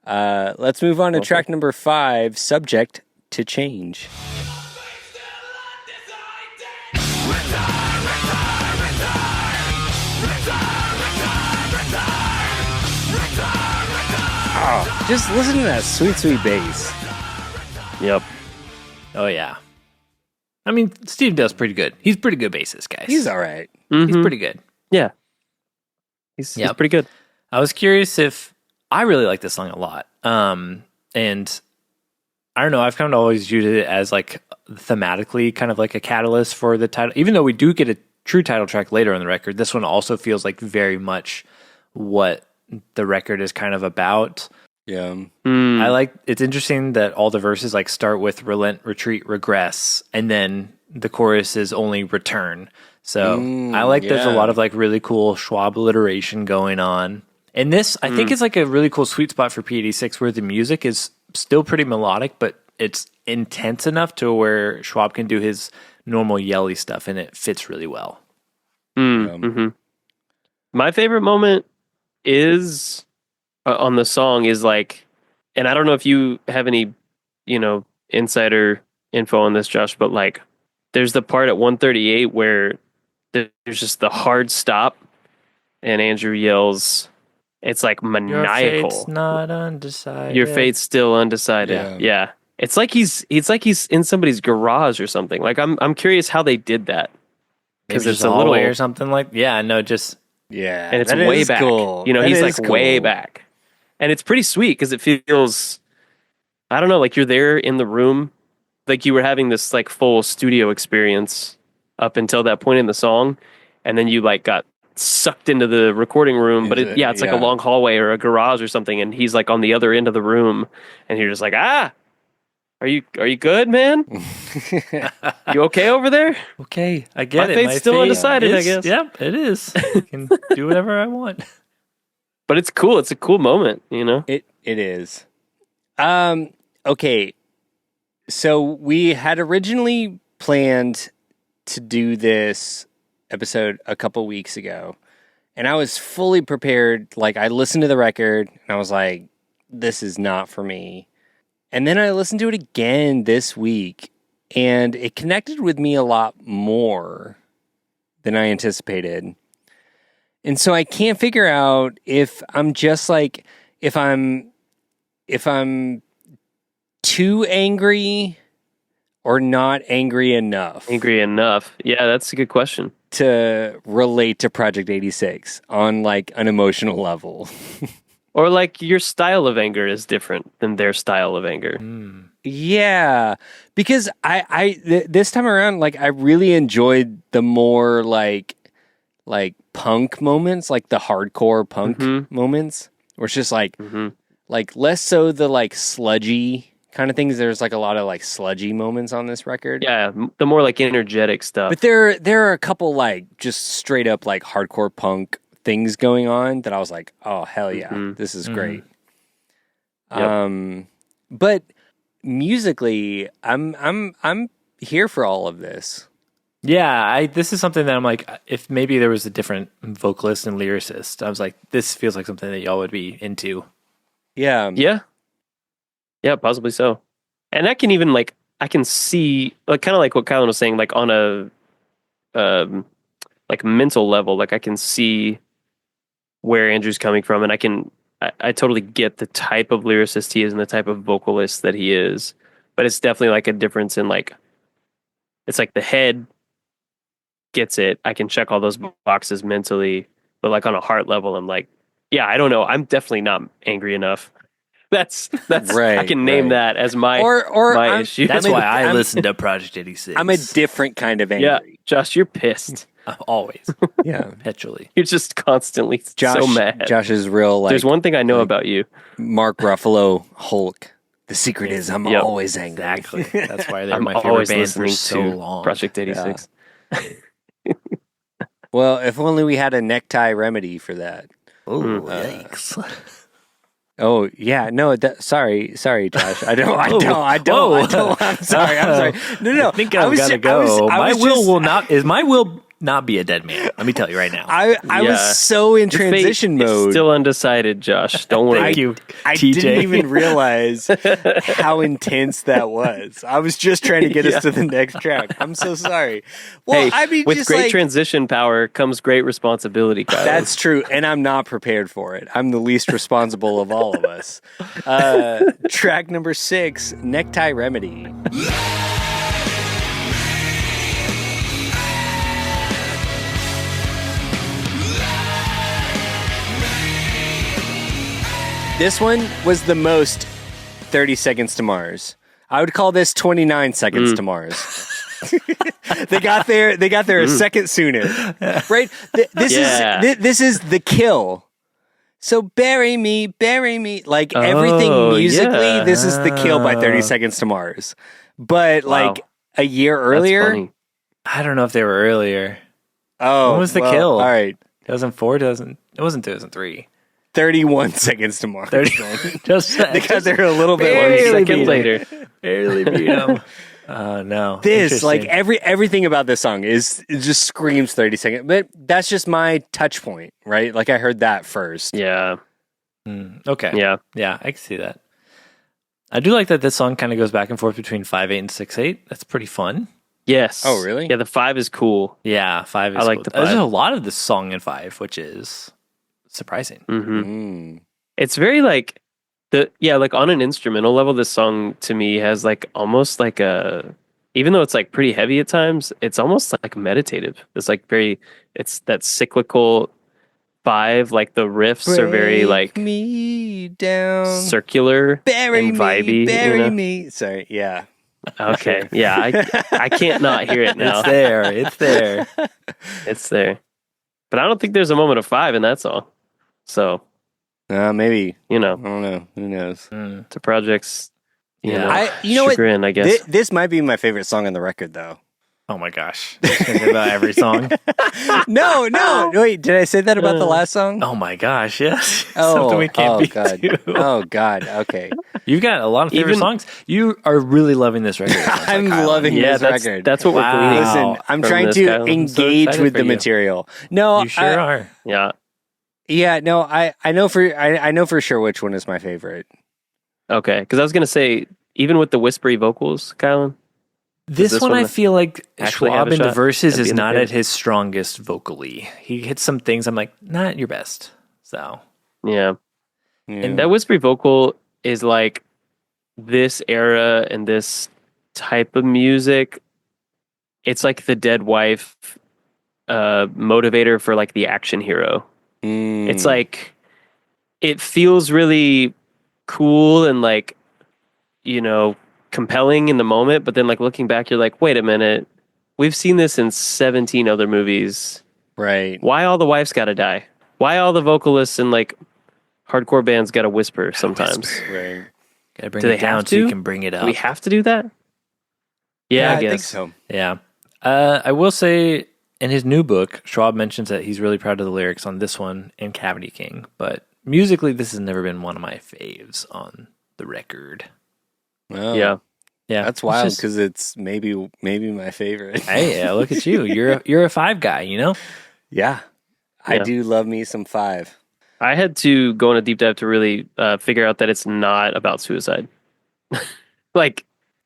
Let's move on to track number 5, Subject to Change. Oh, just listen to that sweet, sweet bass. Yep. Oh yeah. I mean, Steve does pretty good. He's pretty good bassist, guys. He's all right. He's pretty good. Yeah. He's pretty good. I was curious if I really like this song a lot. And I don't know, I've kind of always viewed it as like thematically kind of like a catalyst for the title. Even though we do get a true title track later on the record, this one also feels like very much what the record is kind of about. Yeah. I like, it's interesting that all the verses like start with relent, retreat, regress, and then the chorus is only return. So I like there's a lot of like really cool Schwab alliteration going on. And this, I think, is like a really cool sweet spot for P86 where the music is still pretty melodic, but it's intense enough to where Schwab can do his normal yelly stuff and it fits really well. My favorite moment is on the song is like, and I don't know if you have any, insider info on this, Josh, but like there's the part at 138 where there's just the hard stop and Andrew yells, it's like maniacal. Your fate's not undecided. Your fate's still undecided. Yeah. It's like he's in somebody's garage or something. Like I'm curious how they did that. Because it's a little or something like, and it's way back. Cool. He's like way back. And it's pretty sweet because it feels, I don't know, like you're there in the room, like you were having this like full studio experience up until that point in the song, and then you like got sucked into the recording room. But it's like a long hallway or a garage or something, and he's like on the other end of the room, and you're just like, are you good, man? You okay over there? Okay, I get My it. fate's still undecided, I guess. Yep, it is. I can do whatever I want. But it's cool. It's a cool moment, It is. Okay. So we had originally planned to do this episode a couple weeks ago, and I was fully prepared. Like, I listened to the record and I was like, this is not for me. And then I listened to it again this week, and it connected with me a lot more than I anticipated. And so I can't figure out if I'm just like, if I'm too angry or not angry enough Angry enough. Yeah, that's a good question. to relate to Project 86 on like an emotional level. Or like your style of anger is different than their style of anger. Yeah, because this time around, like I really enjoyed the more like punk moments, like the hardcore punk moments, where it's just like less so the like sludgy kind of things. There's like a lot of like sludgy moments on this record. Yeah, the more like energetic stuff. But there are a couple like just straight up like hardcore punk things going on that I was like, oh hell yeah, this is great. Yep. But musically, I'm here for all of this. Yeah, this is something that I'm like, if maybe there was a different vocalist and lyricist, I was like, this feels like something that y'all would be into. Yeah. Yeah, possibly so. And I can even like, I can see like kind of like what Kylan was saying, like on a like mental level, like I can see where Andrew's coming from, and I totally get the type of lyricist he is and the type of vocalist that he is. But it's definitely like a difference in like, it's like the head gets it. I can check all those boxes mentally, but like on a heart level, I'm like, yeah, I don't know. I'm definitely not angry enough. That's Right, I can name that as my or my I'm- issue. That's I'm- why I I'm- listen to Project 86. I'm a different kind of angry. yeah, Josh, you're pissed. Always. Yeah. Perpetually. You're just constantly Josh, so mad. Josh is real like There's one thing I know about you. Mark Ruffalo Hulk. The secret is I'm Yep. always angry. Exactly. That's why they're I'm my favorite always band for listening so to long. Project 86. Well, if only we had a necktie remedy for that. Oh, yikes. Oh yeah, no. Sorry, Josh. I don't. I'm sorry. No. I think I've got to go. My will not be a dead man. Let me tell you right now. I Yeah. was so in Your fate transition is mode. Still undecided, Josh. Don't worry. Thank you, I TJ. didn't even realize how intense that was. I was just trying to get us to the next track. I'm so sorry. Well, Hey, I mean, with just great like, transition power comes great responsibility, Kyle. that's true, and I'm not prepared for it. I'm the least responsible of all of us. Track number 6, Necktie Remedy. This one was the most 30 Seconds to Mars. I would call this 29 Seconds to Mars. They got there a second sooner. Right? This is The Kill. So bury me. Like everything musically, yeah. this is The Kill by 30 Seconds to Mars. But like a year That's earlier. funny. I don't know if they were earlier. Oh, When was The well, Kill? All right. 2004, it wasn't 2003. 31 Seconds to Mars. 30, just Because they're a little bit Barely later. Second beat it. later. barely beat them. Oh no! This like Interesting. everything about this song it just screams 30 seconds, but that's just my touch point, right? Like I heard that first. Yeah. Okay. Yeah. Yeah, I can see that. I do like that this song kind of goes back and forth between 5/8 and 6/8. That's pretty fun. Yes. Oh, really? Yeah, the 5 is cool. Yeah, 5 is I like cool. the There's 5. a lot of this song in 5, which is surprising. Mm-hmm. Mm. It's very like like on an instrumental level, this song to me has like almost like even though it's like pretty heavy at times, it's almost like meditative. It's like it's that cyclical 5, like the riffs are very like Break me down, circular bury and vibey. me, bury you know? me. Sorry, yeah. Okay, yeah, I can't not hear it now. It's there. It's there. It's there. But I don't think there's a moment of 5 in that song. So, Maybe you I know, don't know. Who knows? to projects, you Yeah. know, You know what? chagrin, I guess. This might be my favorite song on the record, though. Oh my gosh! Thinking about every song. No. Wait, did I say that about the last song? Oh my gosh! Yes. Oh, Something we can't be God. to. Oh God. Okay. You've got a lot of favorite Even- songs. You are really loving this record. it sounds like, I'm Kyle. loving yeah, this that's record. that's what we're Wow. gleaning. Listen, I'm from trying this, to Kyle. I'm so engage excited with for the you. material. No, You sure are. Yeah. Yeah, no, I know for sure which one is my favorite. Okay. Because I was gonna say, even with the whispery vocals, Kylan. This this one, one I feel like actually Schwab have a in the shot verses at is being not the at his strongest vocally. He hits some things I'm like, not your best. So Yeah. Yeah. And that whispery vocal is like this era and this type of music. It's like the dead wife motivator for like the action hero. It's like it feels really cool and like, compelling in the moment, but then like looking back, you're like, wait a minute, we've seen this in 17 other movies. Right. Why all the wives gotta die? Why all the vocalists and like hardcore bands gotta whisper sometimes? Right. Gotta bring Do it they down have so you to? can bring it Do up. we have to do that? Yeah, I guess. think so. Yeah. I will say in his new book, Schwab mentions that he's really proud of the lyrics on this one and Cavity King, but musically, this has never been one of my faves on the record. Oh, Yeah. Yeah, that's wild because it's maybe my favorite. Hey, yeah, look at you. You're a 5 guy, you know? Yeah, I Yeah. do love me some 5. I had to go on a deep dive to really figure out that it's not about suicide. Like,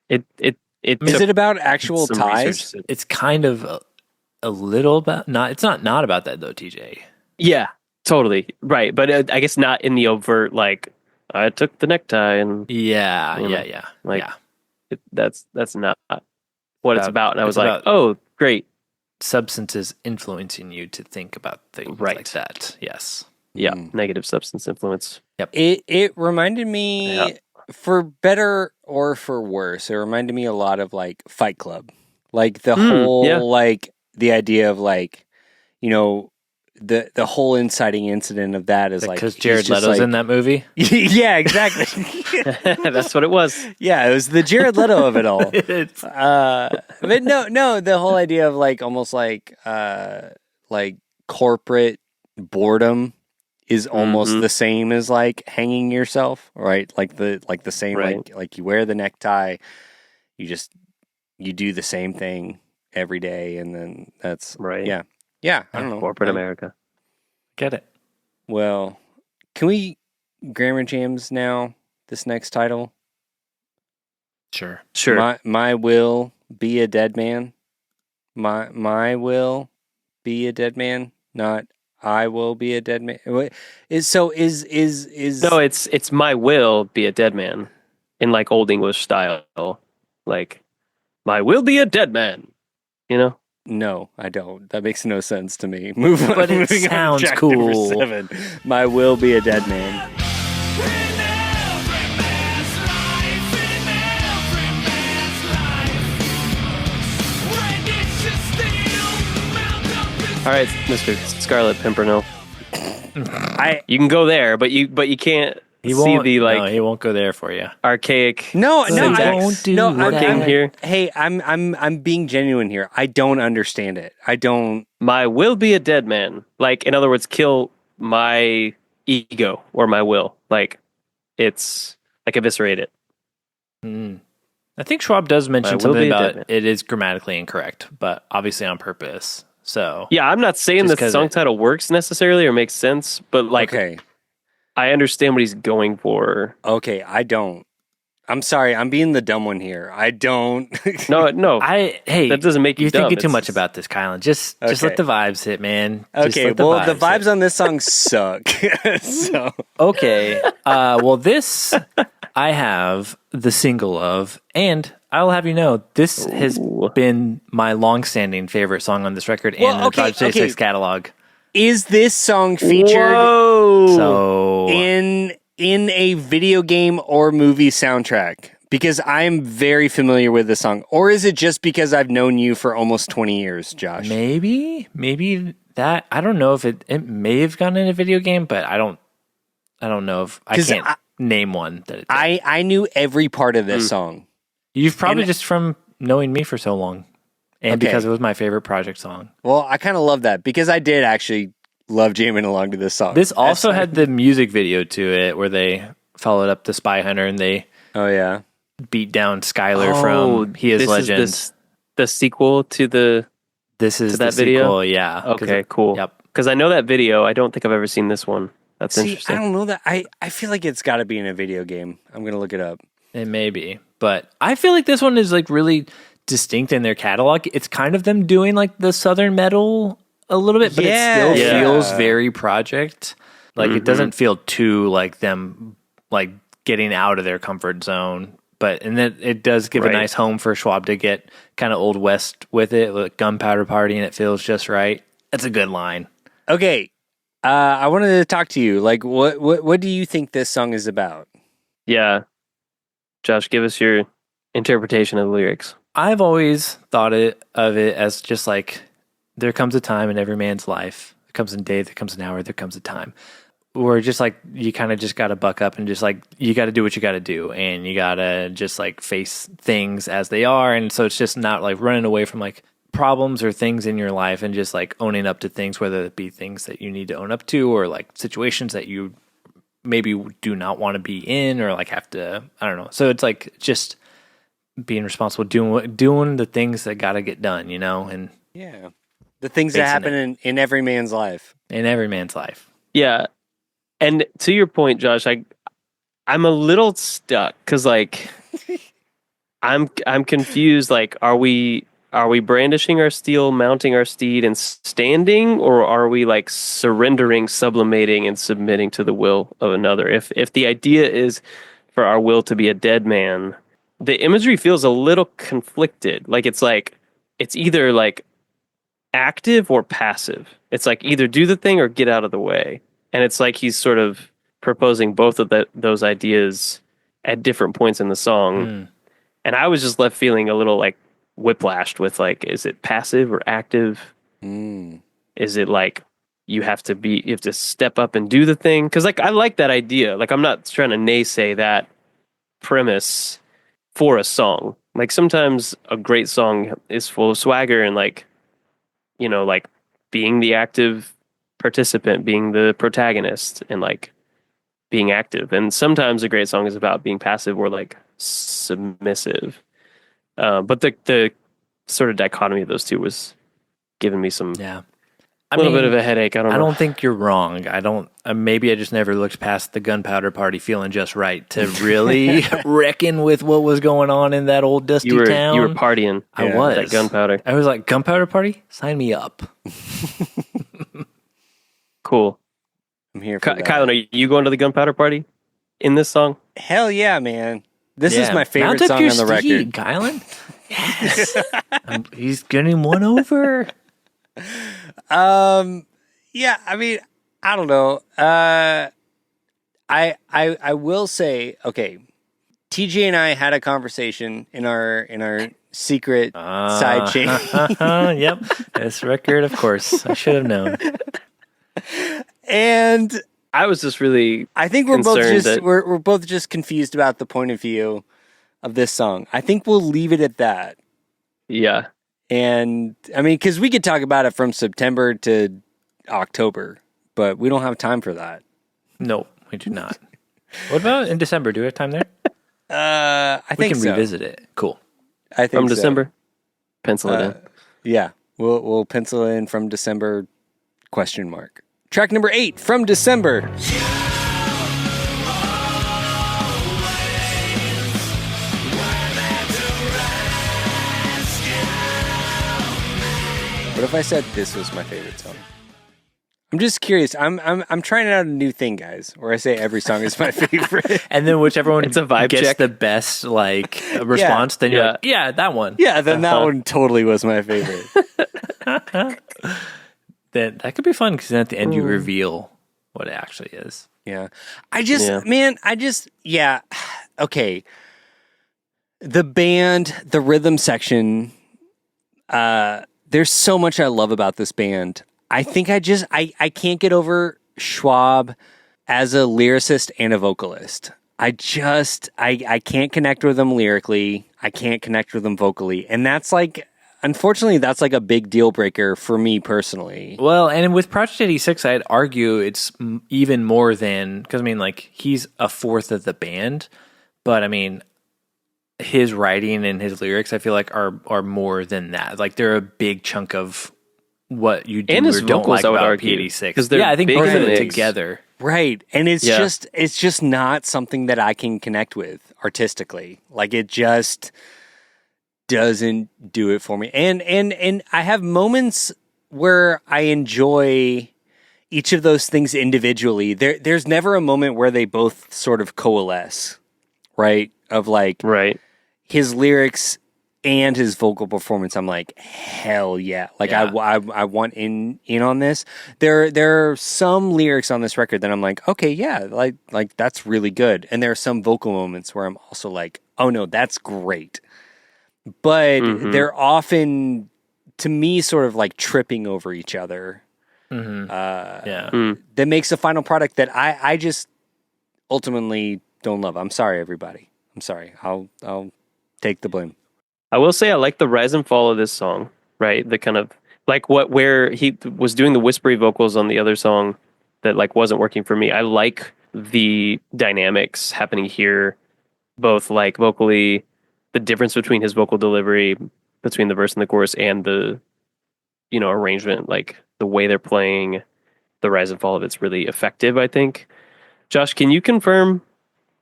it Is took it about actual some ties? research to- It's kind of a little about it's not about that though, TJ. Yeah, totally right, but I guess not in the overt like I took the necktie and Yeah, You know, yeah. like- yeah. that's not what it's about. And I was It's like, about- oh, great, Substances influencing you to think about things Right. like that. Yes. yeah, negative substance influence. It reminded me, Yeah. for better or for worse, it reminded me a lot of like Fight Club, like the whole yeah. like the idea of like, the whole inciting incident of that is like Because he's Jared just, Leto's like- in that movie. Yeah, exactly. That's what it was. Yeah, it was the Jared Leto of it all. But no, the whole idea of like almost like corporate boredom is almost the same as like hanging yourself, right? Like the same, Right. like you wear the necktie, you do the same thing every day, and then that's Right. yeah. I don't know. Corporate America. Get it. Well, can we grammar jams now? This next title, Sure. Sure. My will be a dead man. My will be a dead man, not I will be a dead man. Is No, it's my will be a dead man in like old English style. Like, my will be a dead man. You know? No, I don't. That makes no sense to me. Move on. But it Moving on to sounds track cool. number 7. My will be a dead man. In every man's life, in every man's life, when it's just still mount up his All right, Mr. Scarlet Pimpernel. You can go there, but you can't He see won't. the like no, he won't go there for you. archaic No, syntax I won't do no, that. working here. Hey, I'm being genuine here. I don't understand it. I don't. My will be a dead man. Like, in other words, kill my ego or my will. Like, it's like eviscerate it. I think Schwab does mention will something be a dead about man. it is grammatically incorrect, but obviously on purpose. So Yeah, I'm not saying Just the 'cause song it- title works necessarily or makes sense, but like, Okay. I understand what he's going for. Okay, I don't. I'm sorry. I'm being the dumb one here. I don't. No, hey, that doesn't make you dumb. thinking too It's- much about this, Kylan. Just Okay. let the vibes hit, man. Just Okay, let well, the hit. vibes on this song suck. So Okay. Well, this I have the single of, and I'll have you know, this has Ooh. been my long-standing favorite song on this record Well, and in the okay, Project 86 okay. catalog. is this song featured Whoa! So in a video game or movie soundtrack? Because I'm very familiar with the song. Or is it just because I've known you for almost 20 years, Josh? maybe that I don't know if it may have gone in a video game, but I don't know if I 'Cause can't name one that it did. I knew every part of this song. You've probably and- just from knowing me for so long, and Okay. because it was my favorite project song. Well, I kind of love that because I did actually love jamming along to this song. This also had the music video to it where they followed up the Spy Hunter and they Oh yeah. beat down Skylar from He Is this Legend. Is the sequel to the. This is to the that video? sequel, yeah. 'Cause Okay, it- cool. Yep. Because I know that video. I don't think I've ever seen this one. That's See, interesting. I don't know that. I feel like it's got to be in a video game. I'm gonna look it up. It may be, but I feel like this one is like really distinct in their catalog. It's kind of them doing like the Southern metal a little bit, but it still Yeah. feels very project. Like it doesn't feel too like them like getting out of their comfort zone and then it does give a nice home for Schwab to get kind of Old West with it, like Gunpowder Party, and it feels just right. That's a good line. Okay, I wanted to talk to you. Like, what do you think this song is about? Yeah. Josh, give us your interpretation of the lyrics. I've always thought of it as just like, there comes a time in every man's life. There comes a day, there comes an hour, there comes a time. Where just like, you kind of just got to buck up and just like, you got to do what you got to do. And you got to just like face things as they are. And so it's just not like running away from like problems or things in your life and just like owning up to things, whether it be things that you need to own up to or like situations that you maybe do not want to be in or like have to, I don't know. So it's like just being responsible, doing the things that got to get done, you know? And yeah, the things that happen in every man's life. In every man's life. Yeah. And to your point, Josh, I'm a little stuck because like I'm confused. Like, are we brandishing our steel, mounting our steed, and standing, or are we like surrendering, sublimating, and submitting to the will of another? If the idea is for our will to be a dead man, the imagery feels a little conflicted. Like it's either like active or passive. It's like either do the thing or get out of the way. And it's like he's sort of proposing both of those ideas at different points in the song. And I was just left feeling a little like whiplashed with like, is it passive or active? Is it like you have to step up and do the thing? Because like I like that idea. Like I'm not trying to naysay that premise for a song. Like sometimes a great song is full of swagger and like, you know, like being the active participant, being the protagonist, and like being active. And sometimes a great song is about being passive or like submissive. But the sort of dichotomy of those two was giving me some a little bit of a headache. I don't think you're wrong. Maybe I just never looked past the Gunpowder Party feeling just right to really reckon with what was going on in that old dusty town. You were partying. I was. That gunpowder. I was like, Gunpowder Party? Sign me up. Cool. I'm here for that. Kylan, are you going to the Gunpowder Party in this song? Hell yeah, man. This is my favorite song on the record. Kylan? Yes. He's getting one over. Yeah, I mean, I don't know. I will say, okay, TJ and I had a conversation in our secret side chain. Yep. This record, of course. I should have known. And I was just really I think we're both just confused about the point of view of this song. I think we'll leave it at that. Yeah. And I mean, because we could talk about it from September to October, but we don't have time for that. No, we do not. What about in December? Do we have time there? I think we can so. revisit it. Cool. I think from so. December. Pencil it in. Yeah, we'll pencil in from December ? Track number 8 from December. What if I said this was my favorite song? I'm just curious. I'm trying out a new thing, guys, where I say every song is my favorite. And then whichever one it's a vibe gets check. The best like response, then you're like, yeah, that one. Yeah, then that one totally was my favorite. That could be fun because then at the end you reveal what it actually is. Yeah. Okay. The band, the rhythm section, there's so much I love about this band. I think I can't get over Schwab as a lyricist and a vocalist. I can't connect with them lyrically. I can't connect with them vocally. And that's like, unfortunately, that's like a big deal breaker for me personally. Well, and with Project 86, I'd argue it's even more than, because I mean, like, he's a fourth of the band, but I mean, his writing and his lyrics, I feel like, are more than that. Like, they're a big chunk of what you do and his or don't vocals, like I would about argue, P86. Yeah, I think both of it together. Right. And it's just not something that I can connect with artistically. Like, it just doesn't do it for me. And I have moments where I enjoy each of those things individually. There's never a moment where they both sort of coalesce, right? of like Right. his lyrics and his vocal performance. I'm like, hell yeah! Like Yeah. I want in on this. There are some lyrics on this record that I'm like, okay, yeah, like that's really good. And there are some vocal moments where I'm also like, oh no, that's great. But they're often, to me, sort of like tripping over each other. That makes a final product that I just ultimately don't love. I'm sorry, everybody. I'm sorry. I'll take the blame. I will say I like the rise and fall of this song, right? The kind of like where he was doing the whispery vocals on the other song that like wasn't working for me. I like the dynamics happening here, both like vocally, the difference between his vocal delivery between the verse and the chorus and the, you know, arrangement, like the way they're playing the rise and fall of it's really effective, I think. Josh, can you confirm?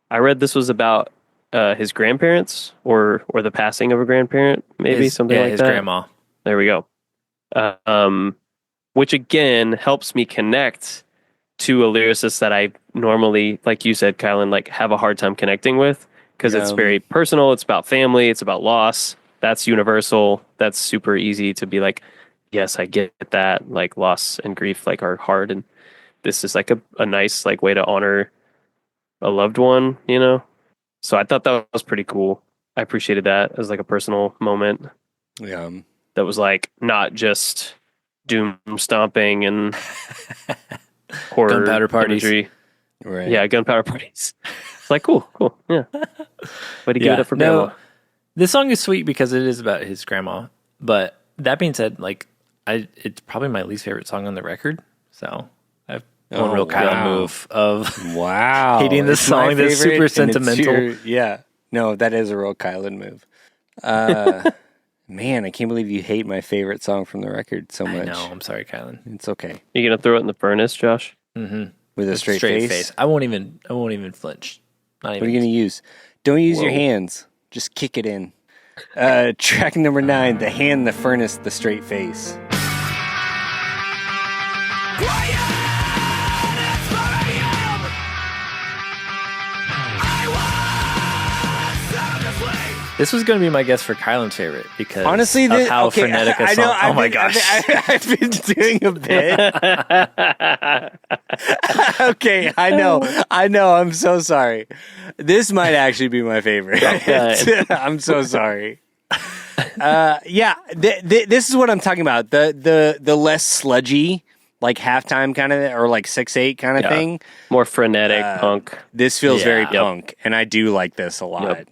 I read this was about his grandparents or the passing of a grandparent, maybe something like his that. grandma. There we go. Which again helps me connect to a lyricist that I normally, like you said, Kylan, like have a hard time connecting with because it's very personal. It's about family. It's about loss. That's universal. That's super easy to be like, yes, I get that. Like loss and grief like are hard, and this is like a nice like way to honor a loved one, you know? So I thought that was pretty cool. I appreciated that as like a personal moment. Yeah. That was like not just doom stomping and horror Gunpowder parties. imagery. Right. Yeah, gunpowder parties. It's like cool. Yeah. Way to give it up for grandma. This song is sweet because it is about his grandma. But that being said, like it's probably my least favorite song on the record. So I've one real Kyle move of hating this song that's super sentimental. Yeah. No, that is a real Kylan move. Man, I can't believe you hate my favorite song from the record so much. I know. I'm sorry, Kylan. It's okay. You gonna throw it in the furnace, Josh? Mm-hmm. With a straight face? I won't even flinch. What are you gonna use? Don't use your hands. Just kick it in. Track number 9, the hand, the furnace, the straight face. This was going to be my guess for Kylan's favorite because honestly, of how frenetic a song. Oh my gosh! I've been doing a bit. Okay, I know. I'm so sorry. This might actually be my favorite. I'm so sorry. Yeah, this is what I'm talking about. The less sludgy, like halftime kind of, or like 6/8 kind of thing. More frenetic punk. This feels very punk, and I do like this a lot. Yep.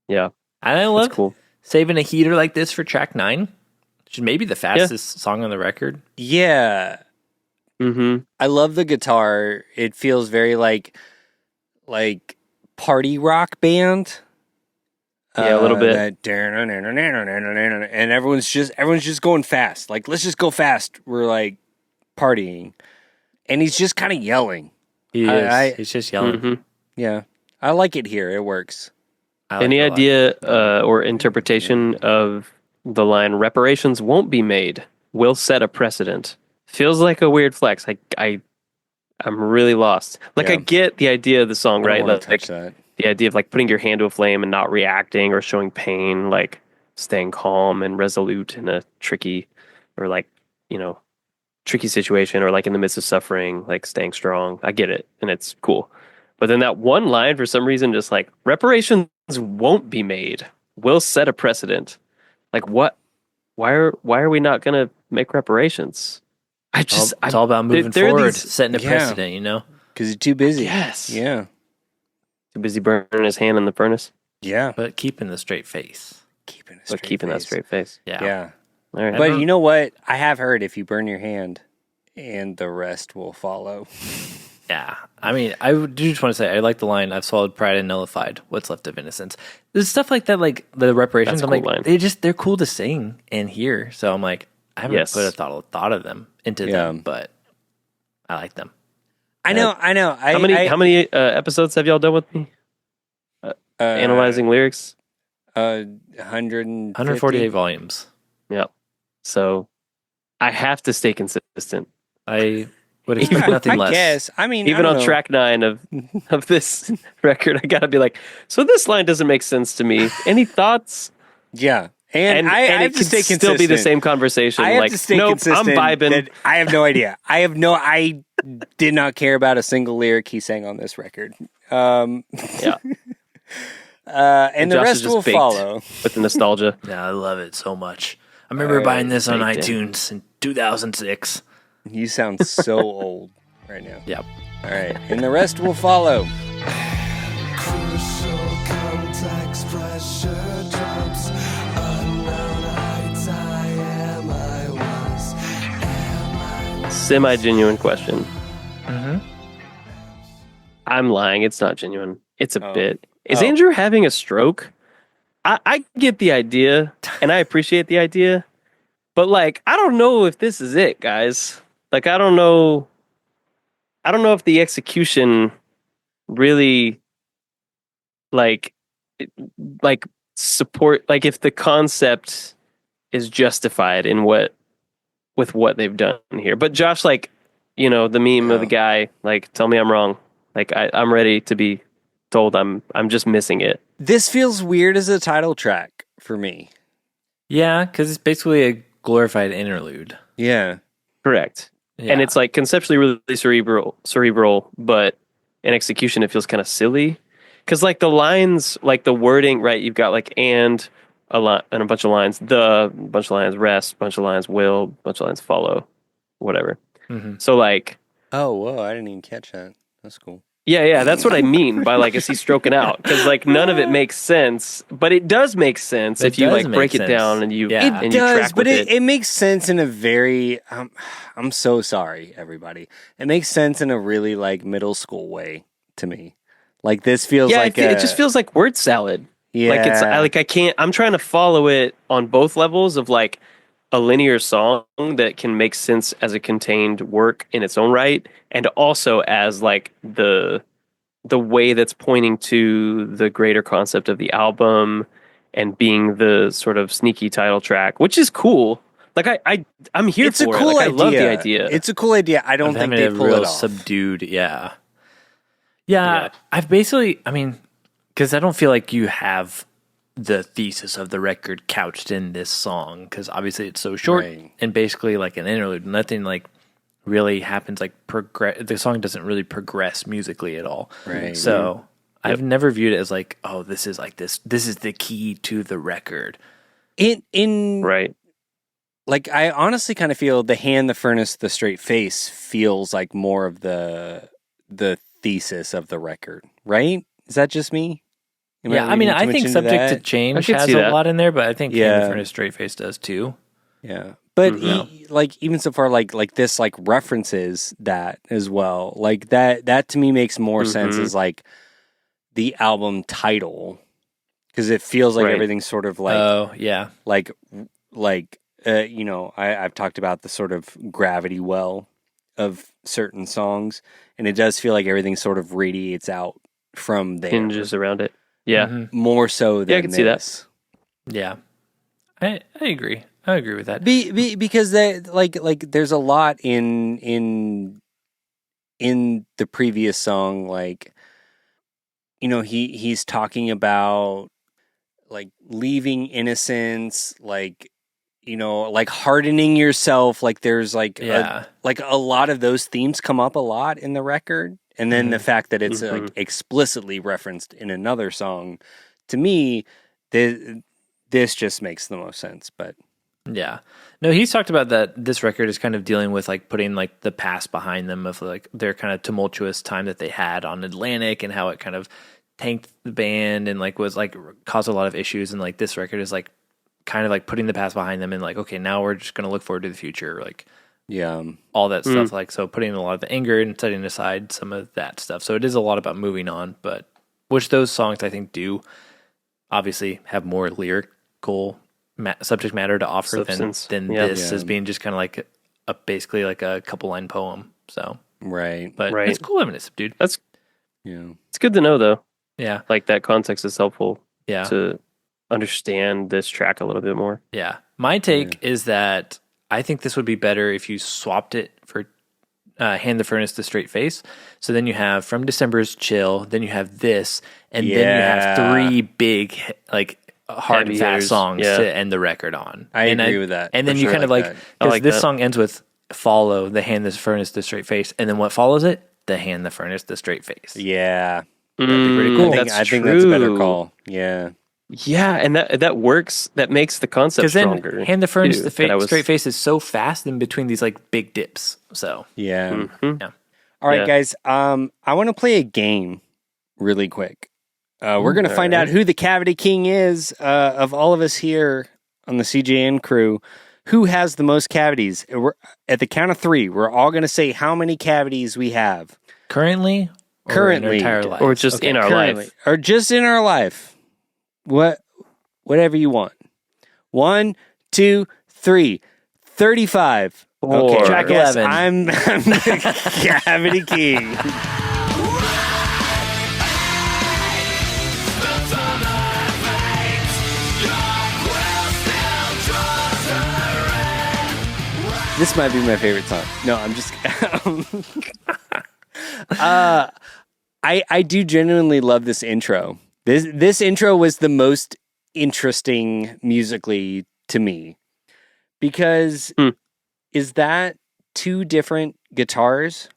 Yeah, and I love saving a heater like this for track 9, which is maybe the fastest song on the record. Yeah. Mm-hmm. I love the guitar. It feels very like party rock band. Yeah, a little bit. And everyone's just going fast. Like, let's just go fast. We're like partying, and he's just kind of yelling. He's just yelling. Mm-hmm. Yeah, I like it here. It works. Any idea or interpretation of the line "reparations won't be made, will set a precedent"? Feels like a weird flex. I'm really lost. Like I get the idea of the song, right? Like the idea of like putting your hand to a flame and not reacting or showing pain, like staying calm and resolute in a tricky or like, you know, tricky situation, or like in the midst of suffering, like staying strong. I get it, and it's cool. But then that one line, for some reason, just like reparations won't be made, will set a precedent. Like what? Why are we not gonna make reparations? It's all about moving forward, setting a precedent, you know? Because you're too busy. Yes. Yeah. Too busy burning his hand in the furnace. Yeah. But keeping the straight face. Keeping that straight face. Yeah. All right. But you know what? I have heard if you burn your hand, and the rest will follow. Yeah. I mean, I do just want to say, I like the line, I've swallowed pride and nullified what's left of innocence. There's stuff like that, like the reparations. That's I'm cool like, line. they're cool to sing and hear. So I'm like, I haven't put a thought of them into them, but I like them. I know. How many episodes have y'all done with me? Analyzing lyrics? 148 volumes. Yep. So I have to stay consistent. I would expect nothing I less. guess. I mean, Even I don't on know. track 9 of this record, I gotta be like, so this line doesn't make sense to me. Any thoughts? Yeah. And I and have it to could stay still consistent. be the same conversation. I have like, to stay nope, consistent. I'm vibing. That I have no idea. I did not care about a single lyric he sang on this record. Yeah. And the Josh is rest just will baked follow. with the nostalgia. Yeah, I love it so much. I remember buying this on baked in. iTunes in 2006. You sound so old right now. Yep. All right. And the rest will follow. Crucial context, pressure drops. Unknown heights, I am, I was. Am I Semi-genuine question. I'm lying. It's not genuine. It's a bit. Is Andrew having a stroke? I get the idea, and I appreciate the idea, but like, I don't know if this is it, guys. Like, I don't know if the execution really like support, like if the concept is justified in with what they've done here. But Josh, like, you know, the meme of the guy, like, tell me I'm wrong. Like, I'm ready to be told I'm just missing it. This feels weird as a title track for me. Yeah, because it's basically a glorified interlude. Yeah. Correct. Yeah. And it's like conceptually really cerebral, but in execution it feels kind of silly. Because like the lines, like the wording, right? You've got like and a lot and a bunch of lines, bunch of lines, rest, bunch of lines, will, bunch of lines, follow, whatever. So like, Oh, whoa. I didn't even catch that. That's cool. yeah, that's what I mean by like, is he stroking out? Because like none of it makes sense, but it does make sense if you like break it down and you Yeah. and It you does, track but with it makes sense in a very. I'm so sorry, everybody. It makes sense in a really like middle school way to me. Like this feels yeah, like it just feels like word salad. Yeah. Like I can't. I'm trying to follow it on both levels of like a linear song that can make sense as a contained work in its own right, and also as like the way that's pointing to the greater concept of the album and being the sort of sneaky title track, which is cool. Like I'm here It's a for it. cool Like, I idea. love the idea. It's a cool idea. I don't think having they a pull real it off. subdued. Yeah. I've basically, I mean, because I don't feel like you have the thesis of the record couched in this song, because obviously it's so short and basically like an interlude. Nothing like really happens, like the song doesn't really progress musically at all. Right. So I've never viewed it as like, oh, this is like this is the key to the record. In right. Like I honestly kind of feel the hand, the furnace, the straight face feels like more of the thesis of the record, right? Is that just me? I mean, I think Subject to Change has a lot in there, but I think Hand the Furnace Straight Face does too. Yeah. But like even so far like this like references that as well. Like that to me makes more sense as like the album title, because it feels like everything's sort of like you know, I've talked about the sort of gravity well of certain songs, and it does feel like everything sort of radiates out from there. Hinges around it. Yeah. More so than I can see that. Yeah. I agree. I agree with that. Because they like there's a lot in the previous song, like, you know, he's talking about like leaving innocence, like, you know, like hardening yourself, like there's like a lot of those themes come up a lot in the record. And then the fact that it's like explicitly referenced in another song, to me, this just makes the most sense. But yeah, no, he's talked about that. This record is kind of dealing with like putting like the past behind them of like their kind of tumultuous time that they had on Atlantic and how it kind of tanked the band and like was like caused a lot of issues. And like this record is like kind of like putting the past behind them and like, okay, now we're just gonna look forward to the future, like. Yeah, all that stuff, like, so putting a lot of the anger and setting aside some of that stuff. So it is a lot about moving on, but which those songs I think do obviously have more lyrical subject matter to offer than this as being just kind of like basically like a couple line poem. So but it's cool having it subdued. It's good to know though. Yeah, like that context is helpful. Yeah, to understand this track a little bit more. Yeah, my take is that I think this would be better if you swapped it for Hand the Furnace to Straight Face. So then you have From December's Chill, then you have this, and then you have 3 big like hard Heavy and fast hitters, songs yeah. to end the record on. I agree with that. And then For you sure kind of like like, that. I because like this that. song ends with follow the Hand the Furnace to Straight Face, and then what follows it? The Hand the Furnace to Straight Face. Yeah. That'd be pretty cool. I think that's a better call. Yeah. Yeah, and that works. That makes the concept Because then stronger. Hand the Furnace too, to that I was- Straight Face is so fast in between these like big dips. So Yeah. Mhm. yeah. All right, Yeah. guys. I want to play a game really quick. We're going to all find out right. who the Cavity King is of all of us here on the CJN crew. Who has the most cavities? At the count of 3, we're all going to say how many cavities we have. Currently or in our Currently, entire life? or just in our life. Or just in our life. Whatever you want. 1, 2, 3. 35. Okay, Four. Track yes, 11. I'm the Cavity King. This might be my favorite song. No, I'm just. I do genuinely love this intro. This intro was the most interesting musically to me because is that 2 different guitars?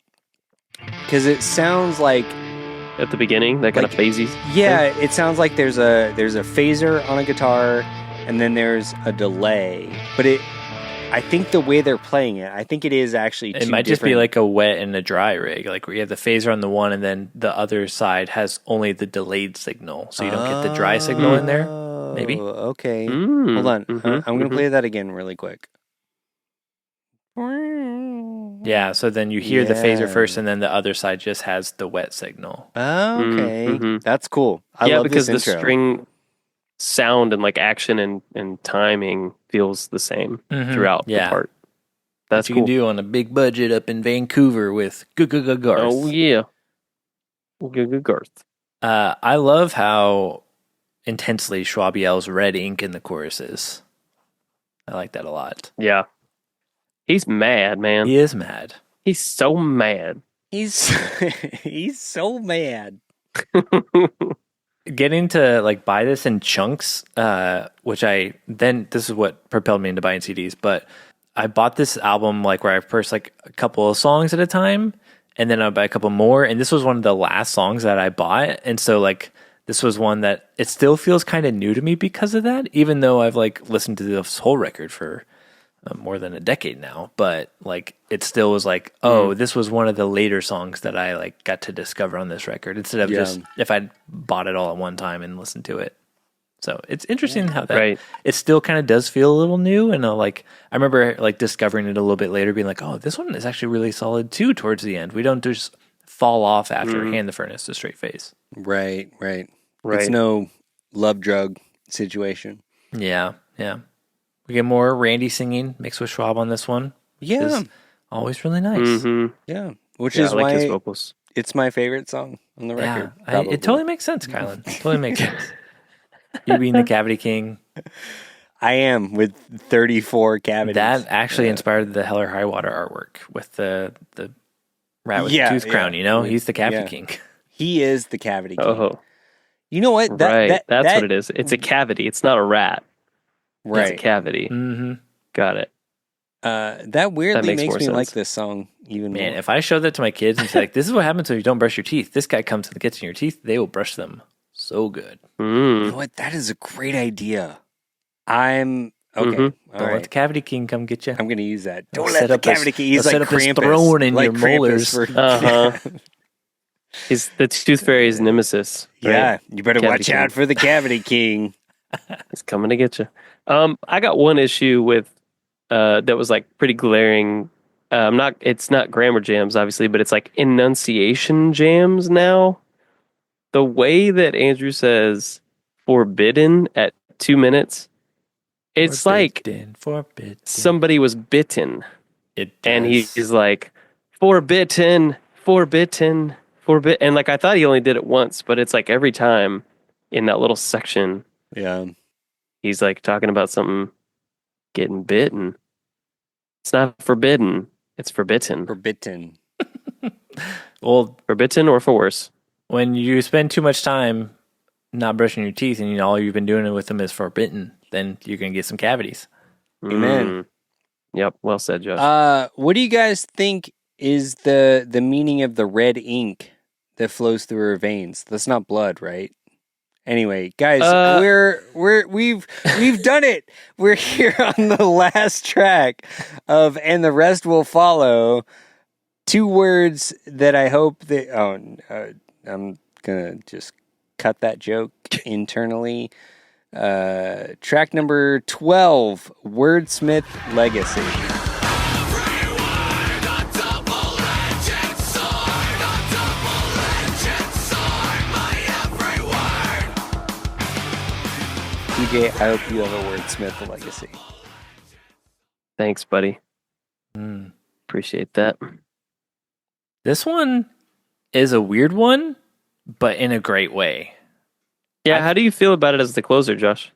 Because it sounds like At the beginning, that kind of phasey. yeah, it sounds like there's a phaser on a guitar and then there's a delay, but I think the way they're playing it, I think it is actually It 2 might just be different- like a wet and a dry rig, like where you have the phaser on the one, and then the other side has only the delayed signal, so you don't get the dry signal in there. Maybe. Oh, okay. Mm, Hold on. mhm, I'm going to mhm. play that again really quick. Yeah, so then you hear the Yeah. phaser first, and then the other side just has the wet signal. Okay. Mhm. That's cool. I Yeah, love because this the intro. string sound and like action and timing feels the same throughout Yeah. the part. That's you cool. can do on a big budget up in Vancouver with Garth. Oh yeah, good Garth. I love how intensely Schwab yells red ink in the choruses. I like that a lot. Yeah, he's mad, man. He is mad. He's so mad. He's he's so mad. Getting to like buy this in chunks, which this is what propelled me into buying CDs, but I bought this album like where I first like a couple of songs at a time, and then I buy a couple more, and this was one of the last songs that I bought, and so like this was one that it still feels kind of new to me because of that, even though I've like listened to this whole record for more than a decade now, but like it still was like, oh, this was one of the later songs that I like got to discover on this record instead of just if I'd bought it all at one time and listened to it. So it's interesting how that Right. it still kind of does feel a little new, and like I remember like discovering it a little bit later, being like, oh, this one is actually really solid too. Towards the end, we don't just fall off after Hand the Furnace to Straight Face. Right. Right. It's no love drug situation. Yeah, yeah. We get more Randy singing mixed with Schwab on this one. Yeah. Is always really nice. Mm-hmm. Yeah. Which Yeah, is I like his why vocals. it's my favorite song on the Yeah, record. it totally makes sense, Kylan. Totally makes sense. You being the Cavity King. I am with 34 cavities. That actually inspired the Hell or High Water artwork with the rat with Yeah, the tooth crown, yeah. you know? He's the Cavity Yeah. King. He is the Cavity King. Oh, You know what? right. That's what it is. It's a cavity. It's not a rat. It's a Right. cavity. Mm-hmm. Got it. That weirdly makes makes more me like sense. this song even Man, more. if I show that to my kids and say, like, this is what happens when you don't brush your teeth, this guy comes and gets in your teeth, they will brush them so good. You Mm. know what? That is a great idea. I'm okay. Mhm. All Don't let right. the Cavity King come get you. I'm going to use that. He'll Don't set let the up his- Cavity King. He's he'll like set up his Krampus. throne in like your Krampus molars. for- Uh-huh. He's the Tooth Fairy's nemesis. Right? Yeah, you better Cavity watch King. out for the Cavity King. He's coming to get you. I got one issue with that was like pretty glaring. It's not grammar jams, obviously, but it's like enunciation jams now. The way that Andrew says forbidden at 2 minutes, it's like Forbidden. somebody was bitten. It And does. he's like, forbidden. And like, I thought he only did it once, but it's like every time in that little section, Yeah. he's like talking about something getting bitten. It's not forbidden. It's forbidden. Forbidden. Well, For bitten or for worse. when you spend too much time not brushing your teeth and all you've been doing with them is forbidden, then you're going to get some cavities. Amen. Yep, well said, Josh. What do you guys think is the meaning of the red ink that flows through her veins? That's not blood, right? Anyway, guys, we've done it. We're here on the last track of "And the Rest Will Follow." 2 words that I hope that. I'm gonna just cut that joke internally. Track number 12, Wordsmith Legacy. TJ, I hope you have a Wordsmith Legacy. Thanks, buddy. Appreciate that. This one is a weird one, but in a great way. Yeah, how do you feel about it as the closer, Josh?